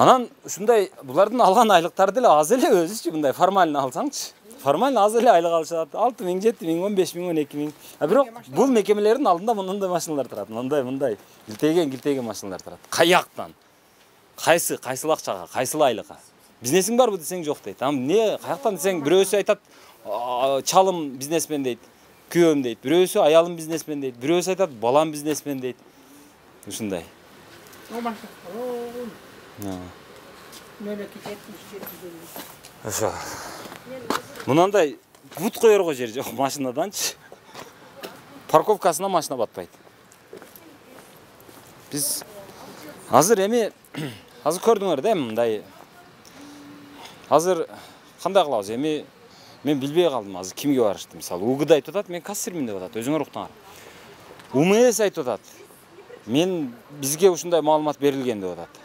Анан ушундай булардын алган айлыктары деле аз эле өзүчү, мындай формально алсаңчы. Формально аз эле айлык алышат. 6 000, 7 000, 15 000, 12 000. Бирок бул мекемелердин алдында мындай машиналар турат. Мындай килтейген машиналар турат. Каяктан? Кайсыл акчага, кайсыл айлыкка? Бизнесиң барбы десең жок дейт. Не каяктан десең, бирөөсү айтат, чалым бизнесмен дейт, күйөөм дейт. Бирөөсү аялым бизнесмен дейт. Бирөөсү айтат, балам бизнесмен дейт. Ушундай. Ошо. Мынандай бут коерго жер жок машинаданчы. Парковкасына машина батпайт. Биз азыр көрдүңөр да, мындай. Азыр кандай кылабыз? Мен билбей калдым азыр кимге барышты. Мисалы, УГД айтып атат, мен кассирмин деп атат. Өзүңөр уктуңар. УМС айтып атат. Бизге ушундай маалымат берилген деп атат.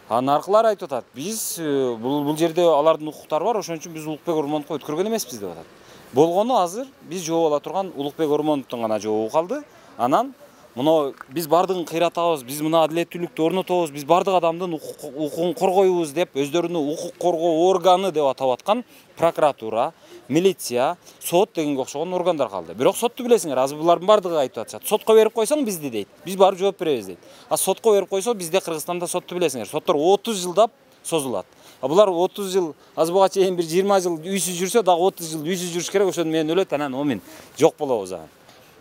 Наркылар айтып атат. Биз бул жерде алардын укуктары бар, ошон үчүн биз Улукбек Ормоновго өткөргөн эмеспиз деп атат. Болгону азыр биз жооп ала турган Улукбек Ормоновдун гана жообу калды. Анан мына биз бардыгын кыйратабыз, биз мына адилеттүүлүктү орнотобуз, биз бардык адамдын укугун коргойбуз деп өздөрүнүн укук коргоо органы деп атап аткан прокуратура, милиция, сот дегенге окшогон органдар калды. Бирок сотту билесиңер, азыр булардын бардыгы айтып атышат. Сотко берип койсоң бизди дейт. Биз барып жооп беребиз дейт. Сотко берип койсо бизде Кыргызстанда сотту билесиңер. Соттор 30 жылдап созулат. Булар 30 жыл, аз буга чейин бир 20 жыл үйсүз жүрсө, дагы 30 жыл үйсүз жүрүш керек, ошону менен өлөт, анан омин жок болобуз.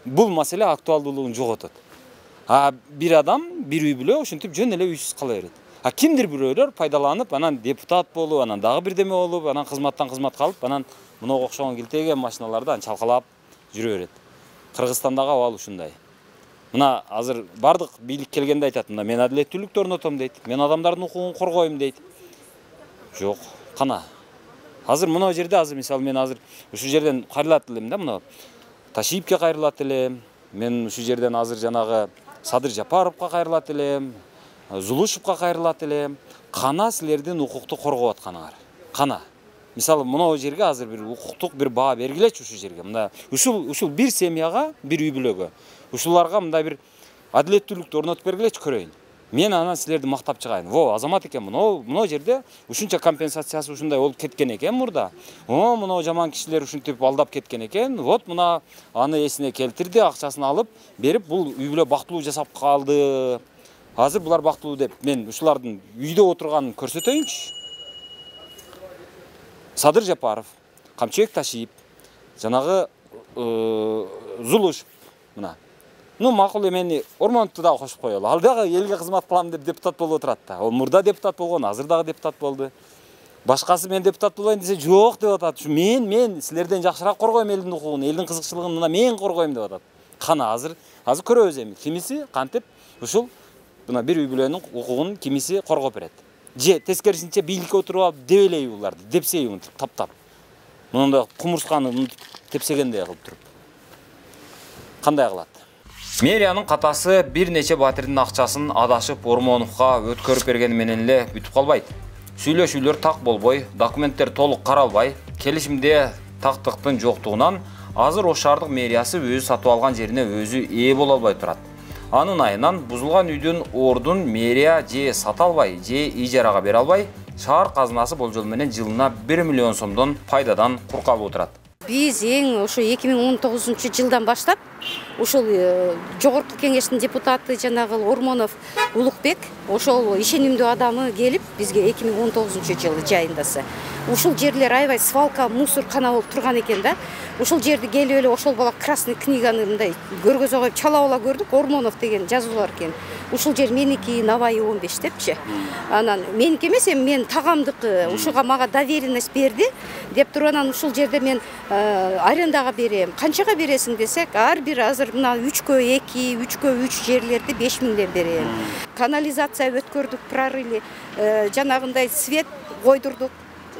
Бул маселе актуалдуулугун жоготот. Бир адам, бир үй бүлө ошентип жөн эле үйсүз кала берет. Кимдир бирөөлөр пайдаланып, анан депутат болуп, анан дагы бирдеме болуп, анан кызматтан кызматка алып, анан мына окшогон килтейген машиналардан чалкалап жүрө берет. Кыргызстандагы абал ушундай. Мына азыр бардык бийлик келгенде айтат, мына мен адилеттүүлүктү орнотом дейт, мен адамдардын укугун коргойм дейт. Жок, кана. Азыр мына жерде мисалы мен азыр ушу жерден кайрылат элем да, мына Ташиевке кайрылат элем. Мен ушу жерден азыр жанагы Садыр Жапаровго кайрылат элем, Зулушевго кайрылат элем. Кана силердин укукту коргоп атканыңар. Кана. Мисалы, мына жерге азыр бир укуктук бир баа бергилечи ушу жерге. Мына ушул бир семьяга, бир үй бүлөгө. Ушуларга мындай бир адилеттүүлүктү орнотуп бергилечи көрөйүн. Мен анан силерди мактап чыгайын. Азамат экен, мына жерде ушунча компенсациясы ушундай болуп кеткен экен мурда. Мына жаман кишилер ушинтип алдап кеткен экен. Мына аны эсине келтирди, акчасын алып, берип бул үй бүлө бактылуу жасап калды. Азыр булар бактылуу деп мен ушулардын үйдө отурганын көрсөтөйүнчү. Садыр Жапаров, Камчыбек Ташиев, жанагы Зулушев, мына. Макул эмени Ормоновду дагы кошуп коелу. Ал дагы элге кызмат кылам деп депутат болуп отурат да. Ол мурда депутат болгон, азыр дагы депутат болду. Башкасы мен депутат болоюн десе жок деп атат. Мен силерден жакшыраак коргойм элдин укугун, элдин кызыкчылыгын мына мен коргойм деп атат. Кана азыр көрөбүз эми кимиси кантип ушул мына бир үй бүлөнүн укугун кимиси коргоп берет. Же тескерисинче бийликке отуруп алып дебелейби буларды, депсейби таптап. Мындай кумурсканы тепсегендей кылып туруп. Кандай кылат? Мэриянын катасы бир нече батирдин акчасын адашып Ормоновго өткөрүп бергени менен эле бүтүп калбайт. Сүйлөшүүлөр так болбой, документтер толук каралбай, келишимде тактыктын жоктугунан азыр Ош шаардык мэриясы өзү сатып алган жерине өзү ээ боло албай турат. Анын айынан бузулган үйдүн ордун мэрия же сата албай, же ижарага бере албай, шаар казынасы болжол менен жылына 1 миллион сомдон пайдадан кур калып отурат. Биз ошо 2019 жылдан баштап ошол жогорку кеңештин депутаты жанагы Ормонов Улукбек ошол ишенимдүү адамы келип бизге 2019-жылы жайындаса. Ушул жерлер аябай свалка, мусор кана болуп турган экен да. Ушул жерди келип эле ошол бала красный книганы мындай көргөзө коюп чалап көрдүк. Ормонов деген жазуулар экен. Ушул жер меники, Навайы 15 депчи. Анан меники эмес, мен тагамдыкы, ушуга мага доверенность берди деп туруп анан ушул жерде мен арендага берем. Канчага бересиң десек, ар бир азыр мына 3/2, 3/3 жерлерди 5000ден берем. Канализация өткөрдүк, прорыли, жанагындай свет койдурдук.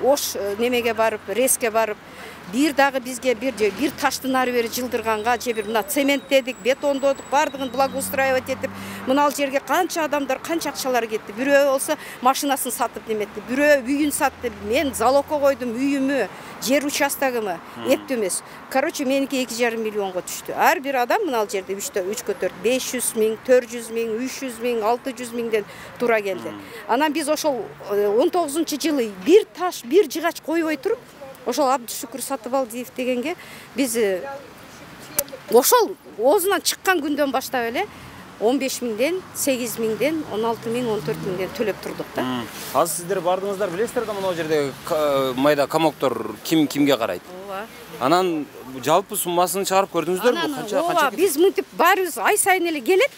Ош немеге барып, резке барып, бир дагы бизге бир таштын ары бери жылдырганга же бир мына цементтедик, бетондодук, бардыгын благоустраивать этип, мына жерге канча адамдар, канча акчалар кетти. Бирөө болсо машинасын сатып неметти, бирөө үйүн сатты. Мен залогко койдум үйүмү, жер участогуму, эптүү эмес. Короче, меники 2,5 миллионго түштү. Ар бир адам мына жерде 3/4 500 000, 400 000, 300 000, 600 000ден тура келди. Анан биз ошол 19-жылы бир таш, бир жыгач койбой туруп, ошол Абдышүкүр Сатыбалдиев дегенге биз ошол оозунан чыккан күндөн баштап эле 15 000ден, 8 000ден, 16 000, 14 000ден төлөп турдук да. Азыр сиздер бардыңыздар, билесиздер да мына жерде майда комоктор кимге карайт? Ооба. Анан жалпы суммасын чыгарып көрдүңүздөрбү? Ооба, биз мынтип баарыбыз ай сайын эле келет.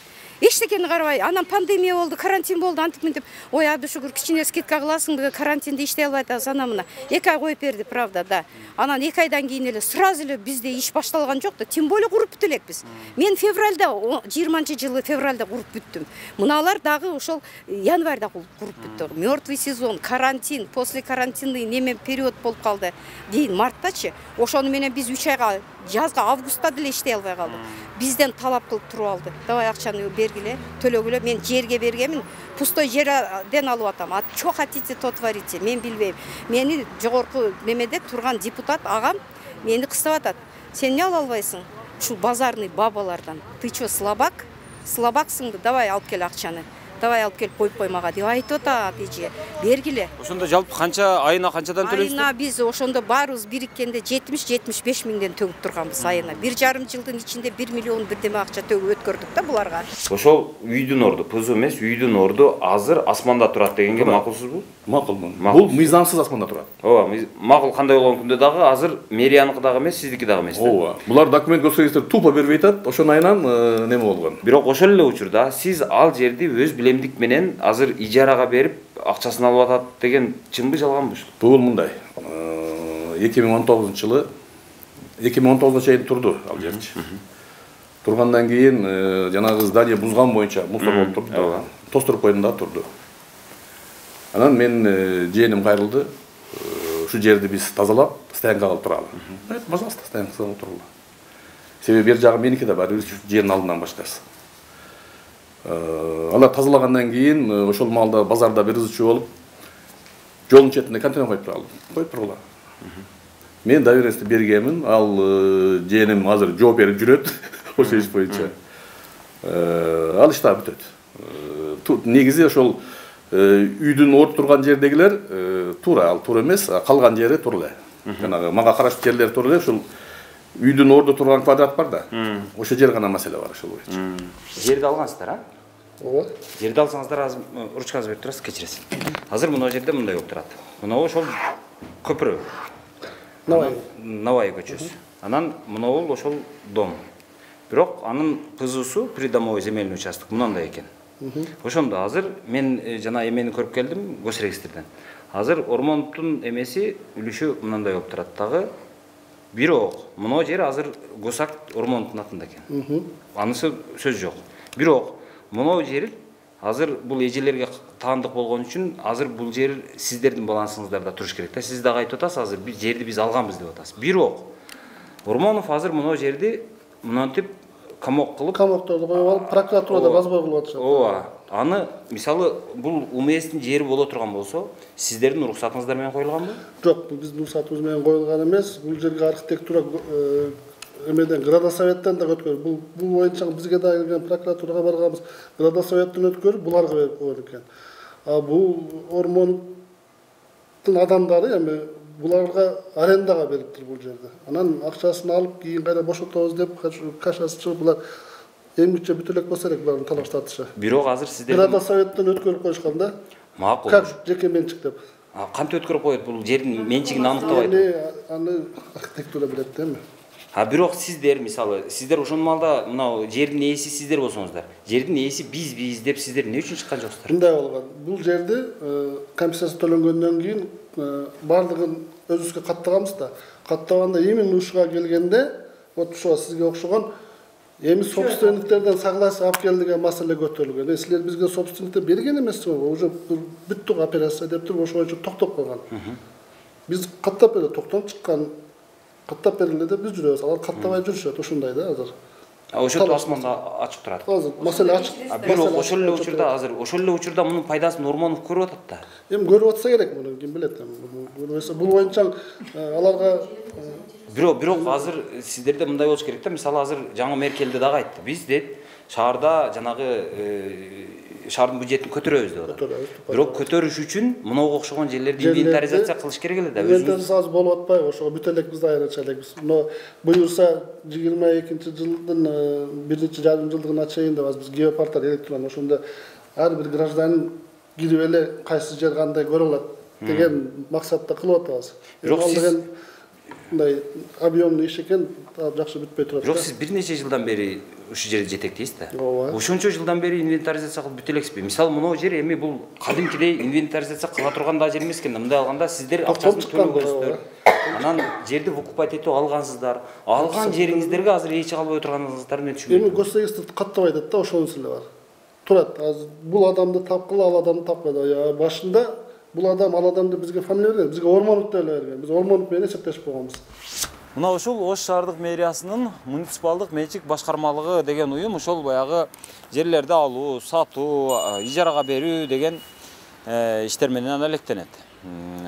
Эчтекени карабай, анан пандемия болду, карантин болду, антип мынтип, ой, Абдышүкүр кичине скидка кыласыңбы, карантинде иштей албай атабыз, ана мына. 2 ай коюп берди, правда, да. Анан 2 айдан кийин эле сразу эле бизде иш башталган жок да, тем более куруп бүт элекпиз. Мен февралда, 20-жылы февралда куруп бүттүм. Мыналар дагы ошол январда куруп бүттү. Мёртвый сезон, карантин, после карантинный неме период болуп калды. Дейин марттачы. Ошону менен биз 3 айга жазга августта деле иштей албай калдык. Бизден талап кылып туруп алды. Давай акчаны бергиле, төлөгүлө. Мен жерге бергемин, пустой жерден алып атам. А что хотите, то творите. Мен билбейм. Мени жогорку немеде турган депутат агам мени кыстап атат. Сен эмне ала албайсың? Ушул базарный бабалардан. Ты чё, слабак? Слабаксыңды, давай алып кел акчаны. Давай алып келип коюп коймага деп айтып атат эже. Бергиле. Ошондо жалпы канча айына канчадан төлөйсүздөр? Айына биз ошондо баарыбыз бириккенде 70-75 000ден төгүп турганбыз айына. 1,5 жылдын ичинде 1 миллион бирдеме акча төгүп өткөрдүк да буларга. Ошол үйдүн орду, пызу эмес, үйдүн орду азыр асманда турат дегенге макулсузбу? Макулмун. Бул мыйзамсыз асманда турат. Ооба, макул кандай болгон күндө дагы азыр мэрияныкы дагы эмес, сиздики дагы эмес. Ооба. Булар документ госрегистр тупо бербей атат, ошонун айынан неме болгон. Бирок ошол эле учурда сиз ал жерди өз билемдик менен азыр ижарага берип акчасын алып атат деген чынбы жалганбы ушул? Бул мындай. 2019-жылы 2019 чейин турду ал жерчи. Тургандан кийин жанагы здание бузган боюнча мусор болуп турду. Тостуруп койдум да турду. Анан мен жээним кайрылды. Ушу жерди биз тазалап, стоянка кылып туралы. Пожалуйста, стоянка кылып туралы. Себеби бер жагы меники да бар, жердин алдынан башкасы. Алар тазалагандан кийин ошол маалда базарда бир ызчуу болуп, жолдун четине контейнер коюп туралы. Коюп тургула. Мен доверенность бергемин, ал жээним азыр жооп берип жүрөт ошол иш боюнча. Ал иш да бүтөт. Негизи ошол үйдүн орду турган жердегилер туура, ал туура эмес, калган жери туура эле. Жанагы мага караштуу жерлер туура эле, ушул үйдүн орду турган квадрат бар да. Ошол жер гана маселе бар ошол боюнча. Жерди алгансыздар, а? Ооба. Жерди алсаңыздар, азыр ручкаңызды берип турасыз, кечиресиз. Азыр мына жерде мындай болуп турат. Мына ошол көпүрө. Навай көчөсү. Анан мына ошол дом. Бирок анын пызусу придомовой земельный участок мындай экен. Ошондо азыр мен жана эмени көрүп келдим госрегистрден. Азыр Ормоновдун эмеси үлүшү мындай болуп турат дагы. Бирок мына жер азыр госакт Ормоновдун атында экен. Анысы сөз жок. Бирок мына жер азыр бул эжелерге таандык болгон үчүн азыр бул жер сиздердин балансыңыздарда туруш керек да. Сиз дагы айтып атасыз, азыр биз жерди биз алганбыз деп атасыз. Бирок Ормонов азыр мына жерди мынтип камок кылып, камокторду коюп алып, прокуратурада базбой кылып атышат. Ооба. Аны мисалы бул УМСтин жери боло турган болсо, сиздердин уруксатыңыздар менен коюлганбы? Жок, бул биздин уруксатыбыз менен коюлган эмес. Бул жерге архитектура эмеден градосоветтен да өткөрүп, бул боюнча бизге да келген прокуратурага барганбыз, градосоветтен өткөрүп буларга берип койгон экен. А бул Ормоновдун адамдары эми буларга арендаға бериптир бул жерде. Анан акчасын алып кийин кайра бошотобуз деп кашасы чыгып булар эмгиче бүтө элек болсо керек булардын талаштатышы. Бирок азыр сиздер Града советтен өткөрүп койушкан да. Макул. Как жеке менчик деп. Кантип өткөрүп коет бул жердин менчигин аныктабайт. Аны архитектура билет да эми. Бирок сиздер мисалы сиздер ошол маалда мына жердин ээси сиздер болсоңуздар. Жердин ээси биз деп сиздер эмне үчүн чыккан жоксуздар? Мындай болгон. Бул жерди комиссиясы төлөнгөндөн кийин бардыгын өзүбүзгө каттаганбыз да. Каттаганда именно ушуга келгенде вот ушуга сизге окшогон эми собственниктерден согласие алып кел деген маселе көтөрүлгөн. Силер бизге собственниктер берген эмессиңби? Уже бүттүк операция деп туруп ошо боюнча токтоп койгон. Биз каттап эле токтон чыккан. Каттап берилди деп биз жүрөбүз. Алар каттабай жүрүшөт, ошондой да азыр. Ошол асманда ачык турат. Азыр маселе ачык. Бирок ошол эле учурда азыр ошол эле учурда мунун пайдасын Ормонов көрүп атат да. Эми көрүп атса керек муну, ким билет эми. Бул боюнча аларга Бирок азыр сиздерде мындай болуш керек да. Мисалы азыр жаңы Меркелде дагы айтты. Биз деп шаарда жанагы шаардын бюджетин көтөрөбүз деп атат. Бирок көтөрүш үчүн мынага окшогон жерлерди инвентаризация кылыш керек эле да. Инвентаризация болуп атпайбы? Ошого бүт элек бизди айрача элек. Но буюрса 22-жылдын 1-жарым-жылдыгына чейин деп биз геопорtal электронун ошондо ар бир гражданин кирип эле кайсы жер кандай көрө алат деген максатта кылып атабыз. Бирок сиз мындай объемный иш экен, жакшы бүтпөй турат. Бирок сиз бир нече жылдан бери ушул жерди жетектейсиз да. Ошончо жылдан бери инвентаризация кылып бүтө элексизби? Мисалы, мына жер эми бул кадимкидей инвентаризация кыла турган да жер эмес экен да. Мындай алганда сиздер акчасын төлөгөнсүздөр. Анан жерди в оккупать этип алгансыздар. Алган жериңиздерге азыр эч албай турганыңыздарды мен түшүнбөйм. Эми госрегистр каттабай атат да, ошонусу эле бар. Турат. Азыр бул адамды тапкыла, ал адамды тапкыла. Башында бул адам, ал адамды бизге фамилия берген, бизге Ормонов деп берген. Биз Ормонов менен эсептешип койгонбуз. Мына ушул Ош шаардык мэриясынын муниципалдык менчик башкармалыгы деген уюм ушул баягы жерлерди алуу, сатуу, ижарага берүү деген иштер менен алектенет.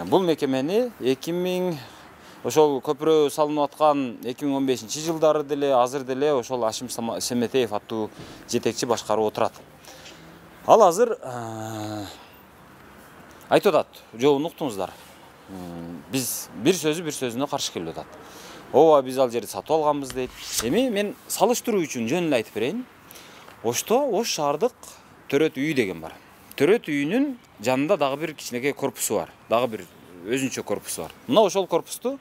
Бул мекемени 2000 ошол көпүрө салынып аткан 2015-жылдары деле азыр деле ошол Ашим Семетеев аттуу жетекчи башкарып отурат. Ал азыр айтып атат, жолун уктуңуздар. Биз бир сөзүнө каршы келип атат. Ооба, биз ал жерди сатып алганбыз дейт. Эми мен салыштыруу үчүн жөнүн айтып берейин. Ошто Ош шаардык төрөт үйү деген бар. Төрөт үйүнүн жанында дагы бир кичинекей корпусу бар. Дагы бир өзүнчө корпусу бар. Мына ошол корпусту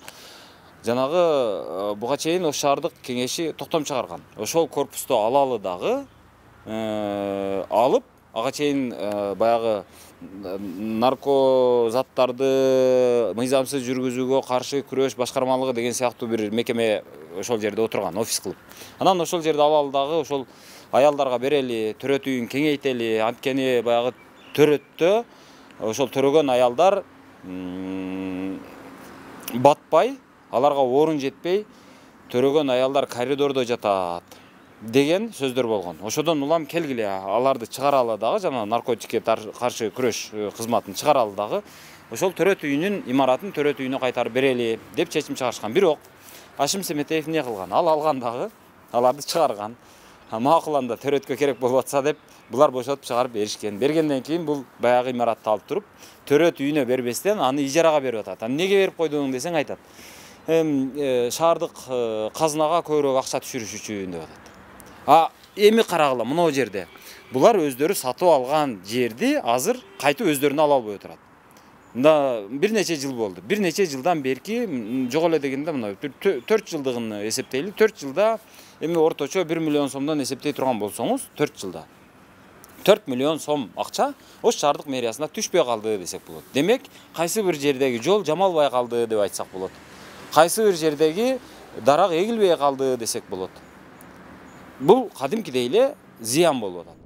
жанагы буга чейин Ош шаардык кеңеши токтом чыгарган. Ошол корпусту алалы дагы алып, ага чейин баягы нарко заттарды мыйзамсыз жүргүзүүгө каршы күрөш башкармалыгы деген сыяктуу бир мекеме ошол жерде отурган, офис кылып. Анан ошол жерди алалы дагы ошол аялдарга берели, төрөт үйүн кеңейтели. Анткени баягы төрөттө ошол төрөгөн аялдар батпай, аларга орун жетпей, төрөгөн аялдар коридордо жатат деген сөздөр болгон. Ошодон улам келгиле, аларды чыгаралы дагы, жана наркотикке каршы күрөш кызматын чыгаралы дагы, ошол төрөт үйүнүн имаратын төрөт үйүнө кайтарып берели деп чечим чыгарышкан. Бирок Ашим Семетеев эмне кылган? Ал алган дагы, аларды чыгарган. Макул анда төрөткө керек болуп атса деп булар бошотуп чыгарып беришкен. Бергенден кийин бул баягы имаратты алып туруп, төрөт үйүнө бербестен аны ижарага берип атат. Неге берип койдуң десең айтат. Шаардык казынага көбүрөөк акча түшүрүш үчүн деп атат. Эми карагыла, мына жерде булар өздөрү сатып алган жерди азыр кайтып өздөрүнө ала албай отурат. Мында бир нече жыл болду. Бир нече жылдан берки жок эле дегенде мына 4 жылдыгын эсептейли. 4 жылда эми орточо 1 миллион сомдон эсептей турган болсоңуз, 4 жылда 4 миллион сом акча Ош шаардык мэриясына түшпөй калды десек болот. Демек, кайсы бир жердеги жол жамалбай калды деп айтсак болот. Кайсы бир жердеги дарак эгилбей калды десек болот. Бул кадимкидей эле зыян болуп атат.